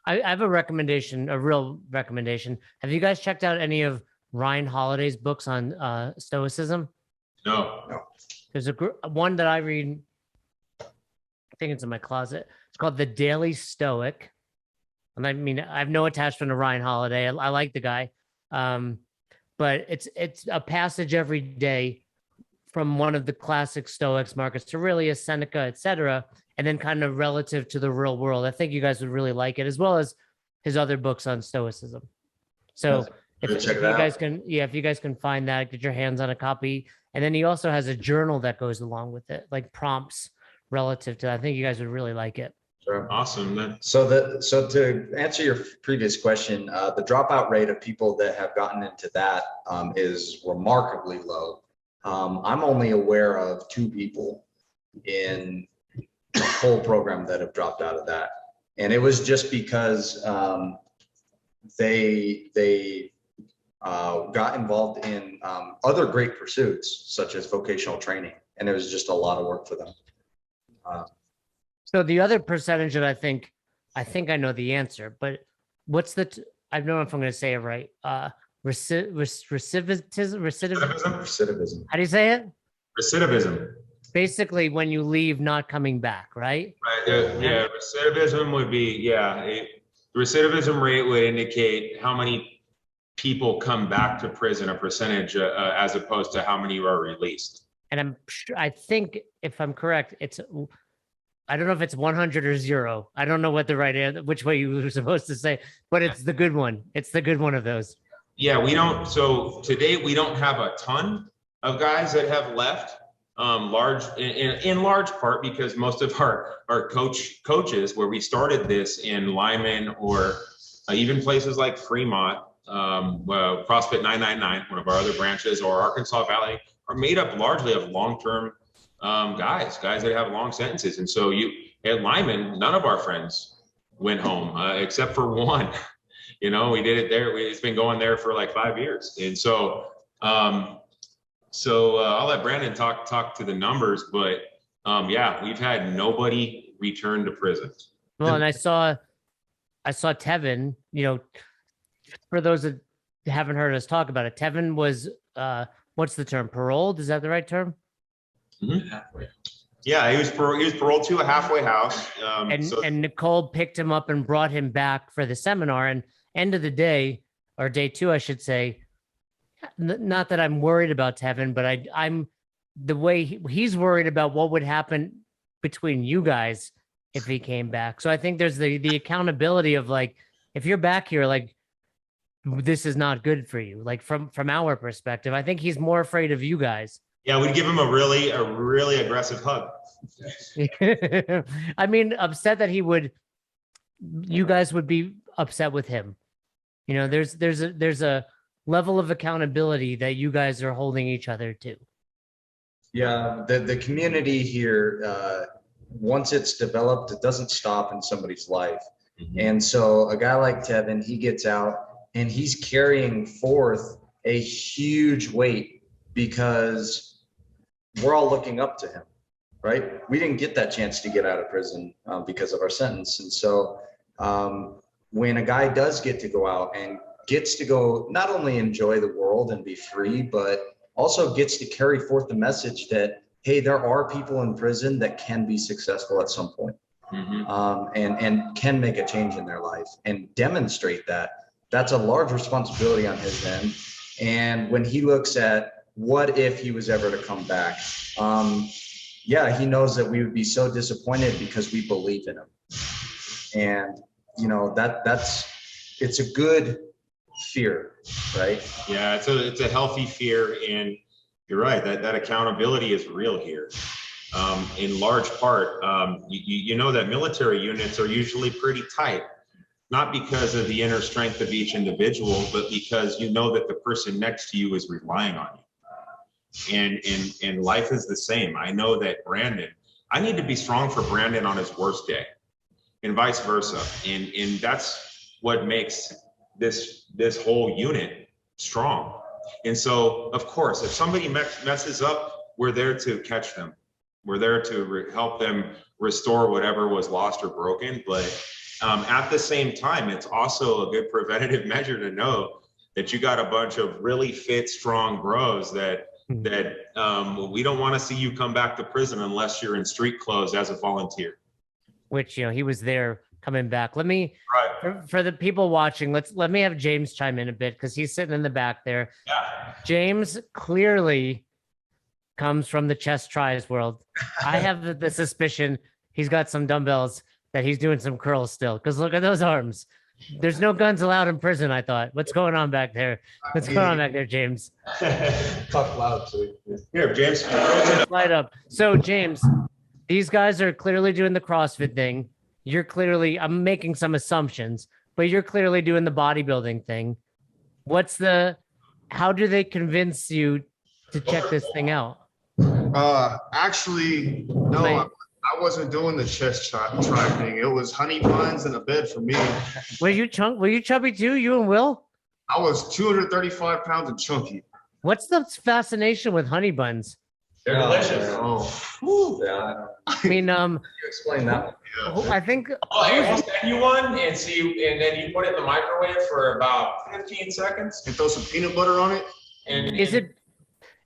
I have a recommendation, a real recommendation. Have you guys checked out any of Ryan Holiday's books on Stoicism? No. There's one that I read, I think it's in my closet. It's called The Daily Stoic. And I mean, I have no attachment to Ryan Holiday. I like the guy. But it's a passage every day from one of the classic Stoics, Marcus Aurelius, Seneca, etc., and then kind of relative to the real world. I think you guys would really like it, as well as his other books on Stoicism. So if you guys can find that, get your hands on a copy. And then he also has a journal that goes along with it, like prompts relative to that. I think you guys would really like it. Sure. Awesome. So to answer your previous question, the dropout rate of people that have gotten into that is remarkably low. I'm only aware of 2 people in the whole program that have dropped out of that, and it was just because they got involved in other great pursuits such as vocational training, and it was just a lot of work for them. So the other percentage that I think I know the answer, but what's I don't know if I'm going to say it right. Recidivism. Recidivism. How do you say it? Recidivism. Basically, when you leave, not coming back, right? Right. Yeah. Recidivism would be, the recidivism rate would indicate how many people come back to prison, a percentage, as opposed to how many are released. And I think if I'm correct, I don't know if it's 100 or 0. I don't know what the right answer, which way you were supposed to say, but it's the good one. It's the good one of those. Yeah, we don't. So today we don't have a ton of guys that have left. In large part because most of our coaches where we started this in Lyman or even places like Fremont, CrossFit 999, one of our other branches, or Arkansas Valley are made up largely of long-term guys that have long sentences. And so at Lyman, none of our friends went home except for one. We did it there. It's been going there for like 5 years. And so, I'll let Brandon talk to the numbers, but yeah, we've had nobody return to prison. Well, and I saw Tevin, for those that haven't heard us talk about it, Tevin was, what's the term? Paroled? Is that the right term? Mm-hmm. Yeah, he was paroled to a halfway house. And Nicole picked him up and brought him back for the seminar. And end of the day, or day 2, I should say, not that I'm worried about Tevin, but I'm the way he's worried about what would happen between you guys if he came back. So I think there's the accountability of like, if you're back here, like, this is not good for you. Like from our perspective, I think he's more afraid of you guys. Yeah, we'd give him a really aggressive hug. I mean, upset that you guys would be upset with him. There's a level of accountability that you guys are holding each other to. Yeah, the community here, once it's developed, it doesn't stop in somebody's life. Mm-hmm. And so a guy like Tevin, he gets out and he's carrying forth a huge weight because we're all looking up to him, right? We didn't get that chance to get out of prison because of our sentence. And so when a guy does get to go out and gets to go not only enjoy the world and be free, but also gets to carry forth the message that, hey, there are people in prison that can be successful at some point. Mm-hmm. And can make a change in their life and demonstrate that. That's a large responsibility on his end. And when he looks at what if he was ever to come back, he knows that we would be so disappointed because we believe in him. And it's a good fear, right? Yeah, it's a healthy fear, and you're right, that accountability is real here. In large part, that military units are usually pretty tight, not because of the inner strength of each individual, but because that the person next to you is relying on you. And life is the same. I know that I need to be strong for Brandon on his worst day, and vice versa. And that's what makes this whole unit strong. And so, of course, if somebody messes up, we're there to catch them. We're there to help them restore whatever was lost or broken. But at the same time, it's also a good preventative measure to know that you got a bunch of really fit, strong bros that we don't want to see you come back to prison unless you're in street clothes as a volunteer. Which, he was there coming back. Let me, for the people watching, let me have James chime in a bit because he's sitting in the back there. Yeah. James clearly comes from the chest tries world. I have the suspicion he's got some dumbbells that he's doing some curls still, because look at those arms. There's no guns allowed in prison, I thought. What's going on back there? What's going on back there, James? Talk loud, so here, James. Light up. So, James, these guys are clearly doing the CrossFit thing. You're clearly, I'm making some assumptions, but you're clearly doing the bodybuilding thing. How do they convince you to check this thing out? Actually, no, I wasn't doing the chest try thing. It was honey buns and a bed for me. Were you chubby too? You and Will? I was 235 pounds and chunky. What's the fascination with honey buns? They're delicious. Oh, yeah. I mean, you explain that one. I think. I'll send you one and then you put it in the microwave for about 15 seconds. And throw some peanut butter on it. And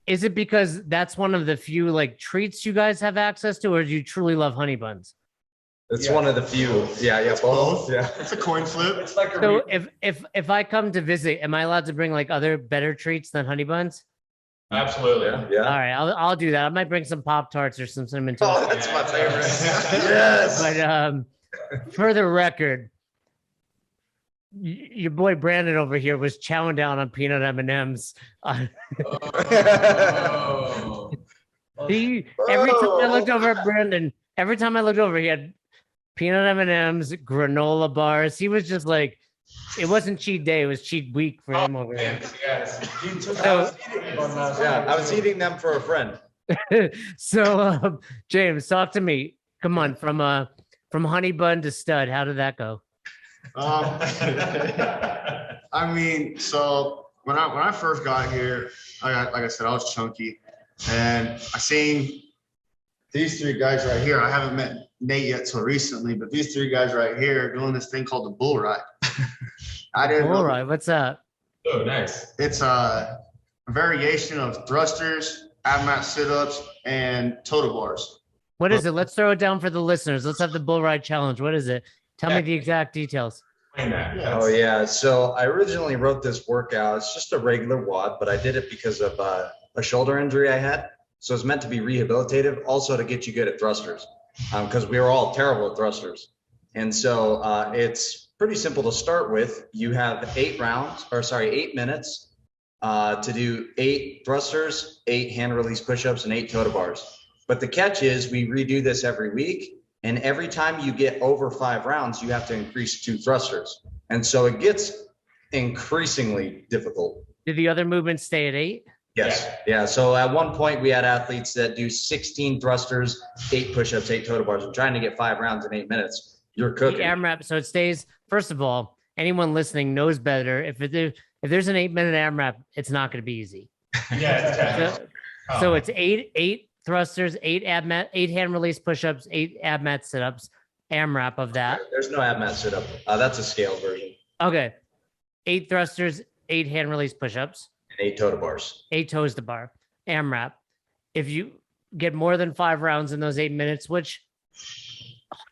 is it because that's one of the few treats you guys have access to, or do you truly love honey buns? It's one of the few. Yeah, both. Yeah, it's a coin flip. It's like so if I come to visit, am I allowed to bring other better treats than honey buns? Absolutely. Yeah. All right, I'll do that. I might bring some Pop-Tarts or some cinnamon toast. Oh, that's my favorite. Yes. But for the record, your boy Brandon over here was chowing down on peanut M&Ms. Every time I looked over at Brandon, he had peanut M&Ms, granola bars. He was just It wasn't cheat day, it was cheat week for him over here. Yes. I was eating them for a friend. So James, talk to me. Come on, from honey bun to stud, how did that go? I mean, so when I first got here, like I said, I was chunky, and I seen these three guys right here. I haven't met Nate yet till recently, but these three guys right here doing this thing called the bull ride. I didn't know. All right, what's up? Oh, nice. It's a variation of thrusters, ab mat sit-ups, and total bars. What is it? Let's throw it down for the listeners. Let's have the bull ride challenge. What is it? Tell me the exact details. Oh yeah. So I originally wrote this workout. It's just a regular WOD, but I did it because of a shoulder injury I had. So it's meant to be rehabilitative, also to get you good at thrusters, because we were all terrible at thrusters. And so it's pretty simple to start with. You have 8 minutes to do 8 thrusters, 8 hand release push-ups, and 8 toe to bars. But the catch is we redo this every week. And every time you get over 5 rounds, you have to increase 2 thrusters. And so it gets increasingly difficult. Did the other movements stay at 8? Yes. Yeah. So at one point we had athletes that do 16 thrusters, 8 push-ups, 8 toe to bars. I'm trying to get 5 rounds in 8 minutes. You're cooking. AMRAP. So it stays. First of all, anyone listening knows better. If there's an 8-minute AMRAP, it's not going to be easy. Yeah. So it's 8 thrusters, 8 ab mat, 8 hand release push-ups, 8 ab mat sit-ups, AMRAP of that. There's no ab mat sit-up. That's a scale version. Okay. 8 thrusters, 8 hand release push-ups. And 8 toe to bars. 8 toes to bar. AMRAP. If you get more than 5 rounds in those 8 minutes, which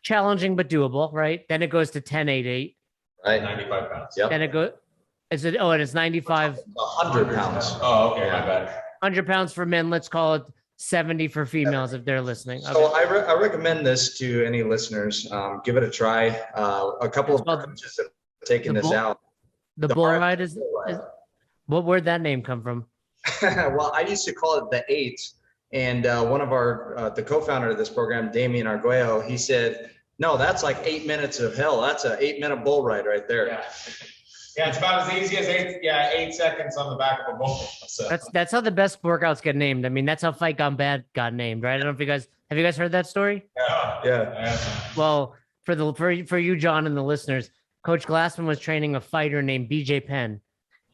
challenging but doable, right? Then it goes to 10, 8, 8. Right. 95 pounds. Yep. Then it goes. And it's 95. 100 pounds. Oh, okay. My bad. 100 pounds for men. Let's call it 70 for females if they're listening. Okay. So I recommend this to any listeners. Give it a try. A couple of coaches have taken this out. The bull ride is where'd that name come from? Well, I used to call it the 8. And one of our, the co-founder of this program, Damian Arguello, he said, no, that's like 8 minutes of hell. That's an 8-minute bull ride right there. Yeah, it's about as easy as 8 seconds on the back of a bull. So. That's how the best workouts get named. I mean, that's how Fight Gone Bad got named, right? I don't know if have you guys heard that story? Yeah. Well, for you, John, and the listeners, Coach Glassman was training a fighter named BJ Penn,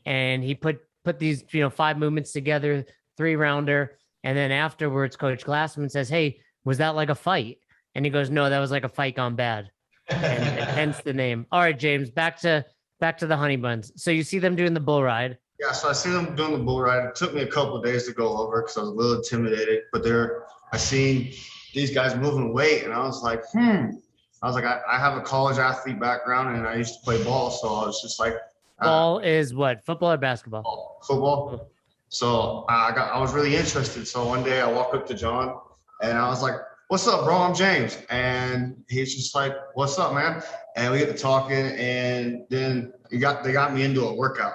and he put these 5 movements together, 3-rounder, and then afterwards, Coach Glassman says, "Hey, was that like a fight?" And he goes, "No, that was like a fight gone bad," and hence the name. All right, James, back to the honey buns. So you see them doing the bull ride. Yeah, so I see them doing the bull ride. It took me a couple of days to go over because I was a little intimidated. But I seen these guys moving weight, and I was like, I was like, I have a college athlete background, and I used to play ball, so I was just like, ball is what? Football or basketball? Football. So I was really interested. So one day I walked up to John, and I was like, "What's up, bro? I'm James." And he's just like, "What's up, man?" And we get to talking, and then they got me into a workout.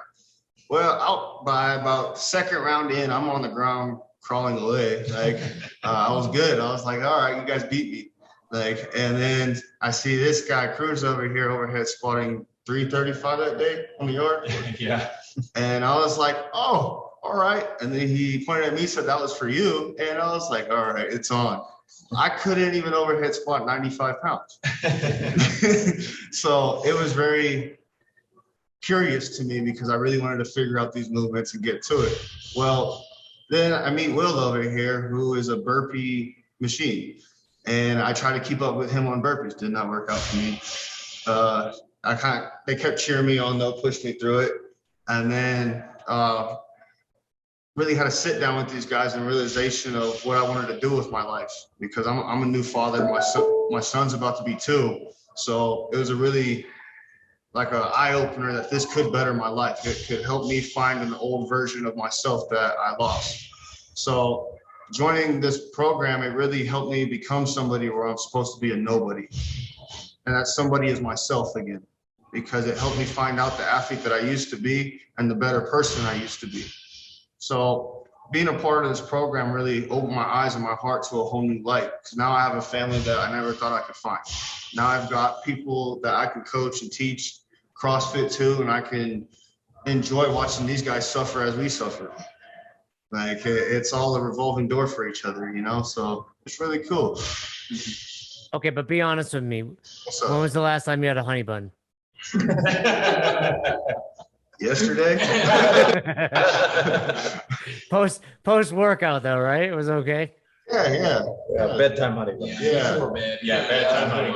Well, by about the second round in, I'm on the ground crawling away. Like I was good. I was like, "All right, you guys beat me." Like, and then I see this guy Cruz over here overhead squatting 335 that day on the yard. Yeah. And I was like, "Oh, all right." And then he pointed at me, said, "That was for you." And I was like, "All right, it's on." I couldn't even overhead squat 95 pounds. So it was very curious to me because I really wanted to figure out these movements and get to it. Well, then I meet Will over here, who is a burpee machine. And I try to keep up with him on burpees. Did not work out for me. They kept cheering me on though, pushed me through it. And then really had to sit down with these guys and realization of what I wanted to do with my life because I'm a new father. My son's about to be 2. So it was a really like an eye opener that this could better my life. It could help me find an old version of myself that I lost. So joining this program, it really helped me become somebody where I'm supposed to be a nobody. And that somebody is myself again, because it helped me find out the athlete that I used to be and the better person I used to be. So being a part of this program really opened my eyes and my heart to a whole new light. Because now I have a family that I never thought I could find. Now I've got people that I can coach and teach CrossFit too, and I can enjoy watching these guys suffer as we suffer. Like it's all a revolving door for each other, you know? So it's really cool. Okay, but be honest with me. What's up? When was the last time you had a honey bun? Yesterday? Post workout though, right? It was okay. Yeah. Bedtime honey. Yeah. bedtime honey.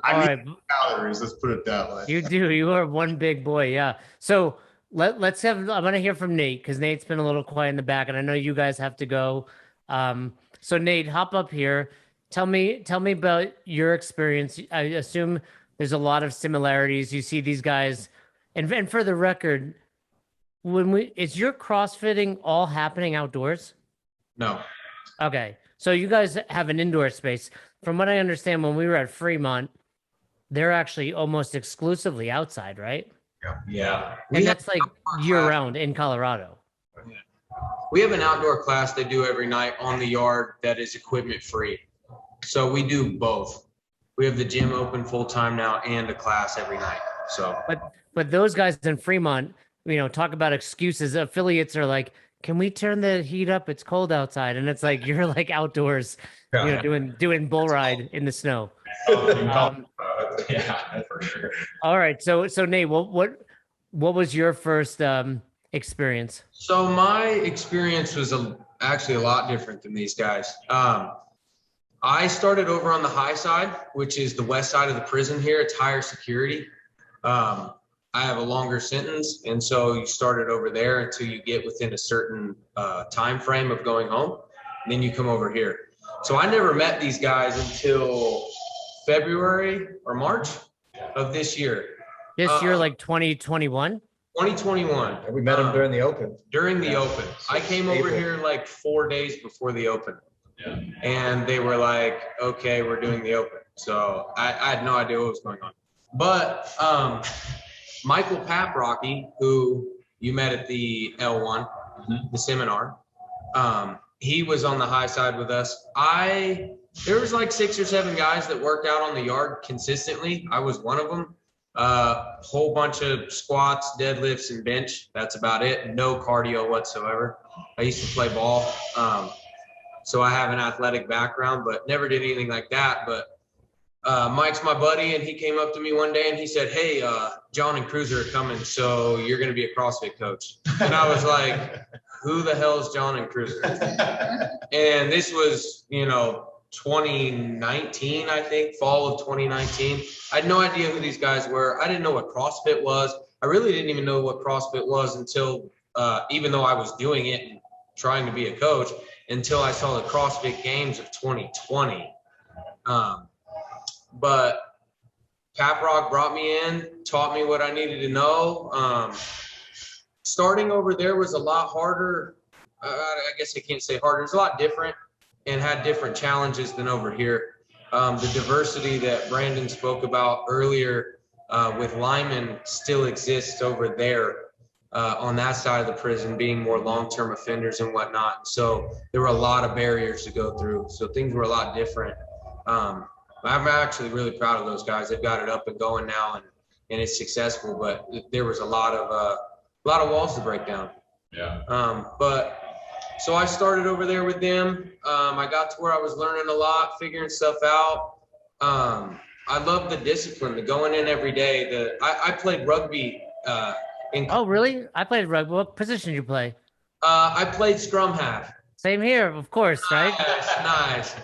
I need calories, let's put it that way. You do. You are one big boy. Yeah. So let's have, I'm going to hear from Nate because Nate's been a little quiet in the back and I know you guys have to go. So Nate, hop up here. Tell me about your experience. I assume there's a lot of similarities. You see these guys, and for the record, is your CrossFitting all happening outdoors? No. Okay. So you guys have an indoor space. From what I understand, when we were at Fremont, they're actually almost exclusively outside, right? Yeah. And that's like year round in Colorado. We have an outdoor class they do every night on the yard that is equipment free. So we do both. We have the gym open full time now and a class every night. So, but those guys in Fremont, talk about excuses. Affiliates are like, can we turn the heat up? It's cold outside. And it's like, you're like outdoors, doing bull ride in the snow. yeah, for sure. All right. So Nate, what was your first experience? So my experience was actually a lot different than these guys. I started over on the high side, which is the west side of the prison here. It's higher security. I have a longer sentence, and so you started over there until you get within a certain time frame of going home. And then you come over here. So I never met these guys until February or March of this year. This year, like 2021? 2021. And we met him during the Open. During the Open. I came over here like 4 days before the Open. Yeah. And they were like, okay, we're doing the Open. So I had no idea what was going on. But Michael Paprocki, who you met at the L1, the seminar, he was on the high side with us. There was like 6 or 7 guys that worked out on the yard consistently. I was one of them. Whole bunch of squats, deadlifts, and bench. That's about it. No cardio whatsoever. I used to play ball. So I have an athletic background, but never did anything like that. But Mike's my buddy, and he came up to me one day and he said, hey, John and Cruiser are coming, so you're going to be a CrossFit coach. And I was like, who the hell is John and Cruiser? And this was, 2019, I think, fall of 2019. I had no idea who these guys were. I didn't know what CrossFit was. I really didn't even know what CrossFit was until, even though I was doing it and trying to be a coach, until I saw the CrossFit Games of 2020. But Paprock brought me in, taught me what I needed to know. Starting over there was a lot harder. I guess I can't say harder. It was a lot different and had different challenges than over here. The diversity that Brandon spoke about earlier with Lyman still exists over there on that side of the prison, being more long-term offenders and whatnot. So there were a lot of barriers to go through. So things were a lot different. I'm actually really proud of those guys. They've got it up and going now, and it's successful. But there was a lot of walls to break down. Yeah. But so I started over there with them. I got to where I was learning a lot, figuring stuff out. I love the discipline, the going in every day. I played rugby. Oh, really? I played rugby. What position did you play? I played scrum half. Same here, of course, right? Nice.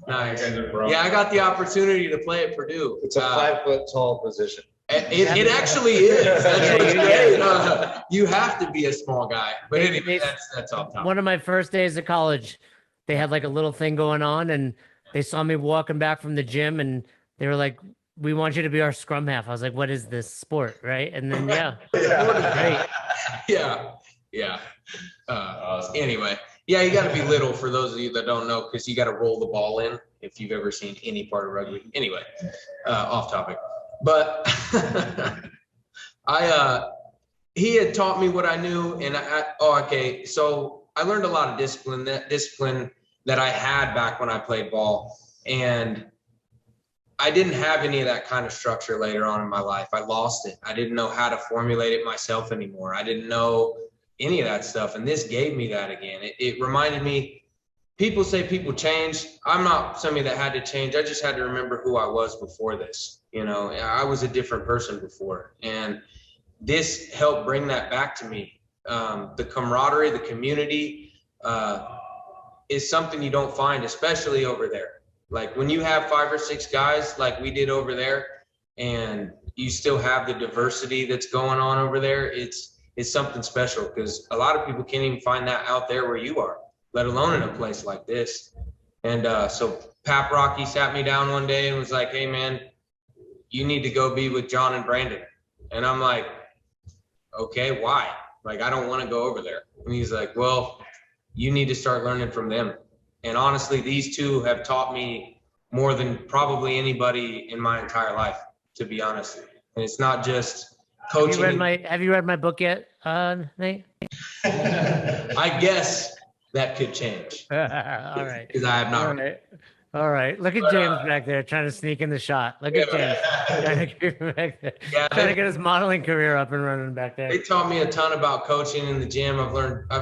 Yeah, I got the opportunity to play at Purdue. It's a 5 foot tall position. It actually is. That's what's great. You have to be a small guy. But anyway, that's off topic. One of my first days of college, they had like a little thing going on, and they saw me walking back from the gym, and they were like, we want you to be our scrum half. I was like, what is this sport, right? And then, great. Yeah. Anyway, yeah, you got to be little for those of you that don't know, because you got to roll the ball in if you've ever seen any part of rugby. Anyway, off topic. But he had taught me what I knew, and so I learned a lot of discipline that I had back when I played ball. And I didn't have any of that kind of structure later on in my life. I lost it. I didn't know how to formulate it myself anymore. I didn't know any of that stuff. And this gave me that again. It reminded me, people say people change. I'm not somebody that had to change. I just had to remember who I was before this. You know, I was a different person before. And this helped bring that back to me. The camaraderie, the community is something you don't find, especially over there. Like when you have 5 or 6 guys like we did over there, and you still have the diversity that's going on over there, it's something special, because a lot of people can't even find that out there where you are, let alone in a place like this. And so Pap Rocky sat me down one day and was like, hey man, you need to go be with John and Brandon. And I'm like, okay, why? Like, I don't want to go over there. And he's like, well, you need to start learning from them. And honestly, these two have taught me more than probably anybody in my entire life, to be honest. And it's not just coaching. Have you read my book yet, Nate? I guess that could change. All right. Because I have not. All right. Look at James back there trying to sneak in the shot. Look at James trying to get back there. Yeah, trying to get his modeling career up and running back there. They taught me a ton about coaching in the gym. I've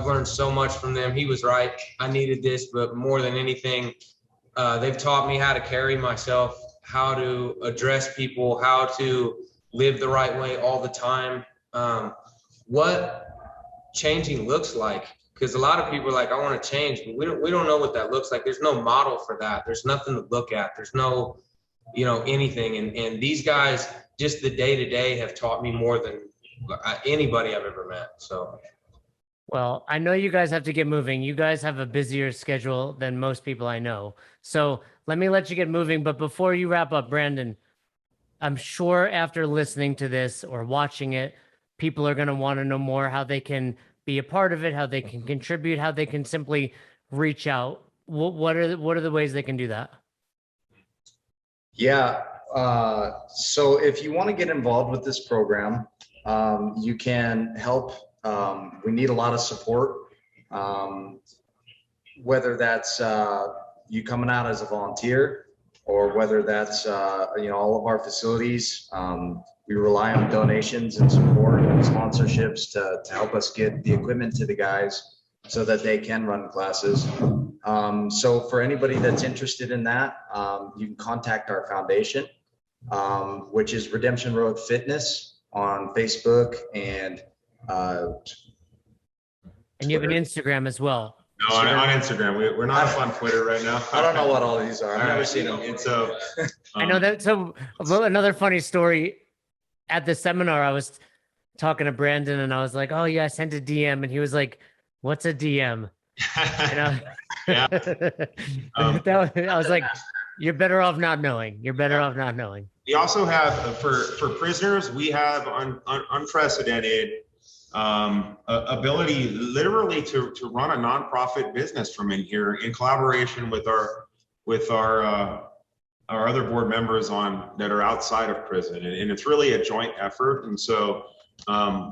learned so much from them. He was right. I needed this, but more than anything, they've taught me how to carry myself, how to address people, how to live the right way all the time. What changing looks like. Because a lot of people are like, I want to change, but we don't know what that looks like. There's no model for that. There's nothing to look at. There's no, anything. And these guys, just the day-to-day, have taught me more than anybody I've ever met. So. Well, I know you guys have to get moving. You guys have a busier schedule than most people I know. So let me let you get moving. But before you wrap up, Brandon, I'm sure after listening to this or watching it, people are going to want to know more how they can be a part of it, how they can contribute, how they can simply reach out. What are the ways they can do that? Yeah. So if you want to get involved with this program, you can help. We need a lot of support, whether that's you coming out as a volunteer, or whether that's all of our facilities. We rely on donations and support and sponsorships to help us get the equipment to the guys so that they can run classes. So for anybody that's interested in that, you can contact our foundation, which is Redemption Road Fitness on Facebook and you have an Instagram as well. No, on Instagram. We're not up on Twitter right now. I don't know what all these are. I've never seen them. And so I know that. So another funny story. At the seminar, I was talking to Brandon and I was like, oh yeah, I sent a DM. And he was like, what's a DM? And I was like, you're better off not knowing. You're better off not knowing. We also have, for prisoners, we have unprecedented ability literally to run a nonprofit business from in here in collaboration with our other board members that are outside of prison, and it's really a joint effort. And so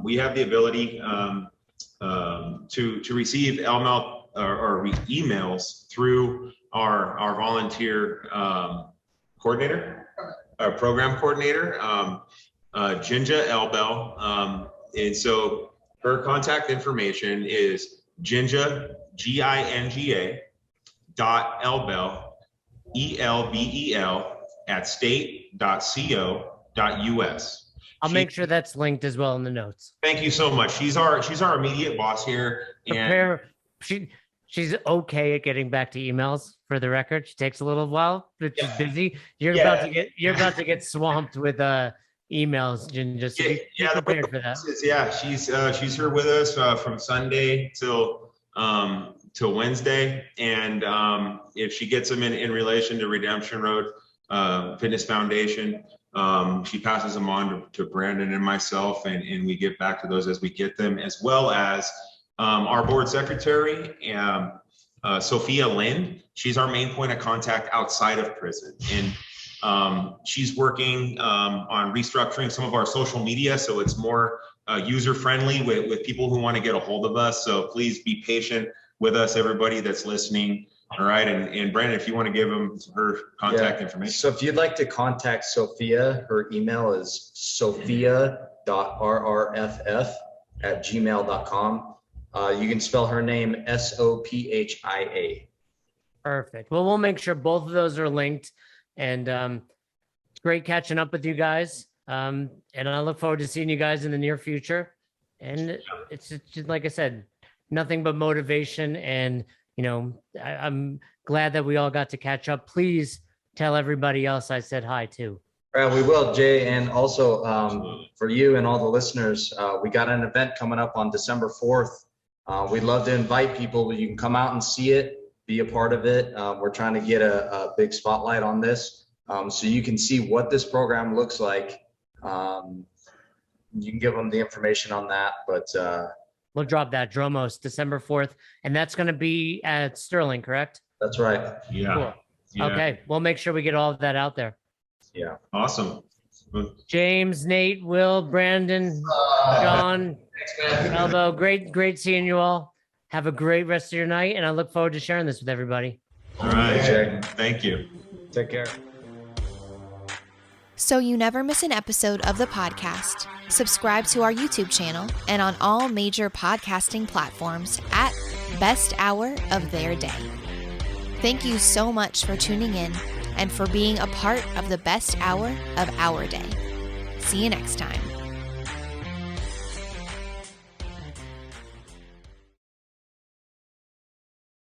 we have the ability to receive emails through our volunteer coordinator, our program coordinator, Jinja Elbel. And so her contact information is Jinja, Ginga, .Elbel, ELBEL @state.co.us. I'll make sure that's linked as well in the notes. Thank you so much. She's our immediate boss here. She's okay at getting back to emails, for the record. She takes a little while, but she's busy. You're about to get swamped with emails, just to be prepared for that. She's here with us from Sunday till Wednesday, and if she gets them in relation to Redemption Road Fitness Foundation, she passes them on to Brandon and myself, and we get back to those as we get them, as well as our board secretary, Sophia Lind. She's our main point of contact outside of prison, and she's working on restructuring some of our social media so it's more user friendly with people who want to get a hold of us. So please be patient with us, everybody that's listening. All right. And Brandon, if you want to give them her contact information. So if you'd like to contact Sophia, her email is sophia.rrff@gmail.com. You can spell her name Sophia. Perfect. Well, we'll make sure both of those are linked. And it's great catching up with you guys. And I look forward to seeing you guys in the near future. And it's just like I said, nothing but motivation. And, I'm glad that we all got to catch up. Please tell everybody else I said hi too. We will, Jay. And also for you and all the listeners, we got an event coming up on December 4th. We'd love to invite people. You can come out and see it, be a part of it. We're trying to get a big spotlight on this so you can see what this program looks like. You can give them the information on that, but we'll drop that Dromos December 4th, and that's going to be at Sterling, correct? That's right. Yeah. Cool. Yeah. Okay. We'll make sure we get all of that out there. Yeah. Awesome. James, Nate, Will, Brandon, John, Elbow, great seeing you all. Have a great rest of your night, and I look forward to sharing this with everybody. All right. Thank you. Take care. So you never miss an episode of the podcast, subscribe to our YouTube channel and on all major podcasting platforms at Best Hour of Their Day. Thank you so much for tuning in and for being a part of the best hour of our day. See you next time.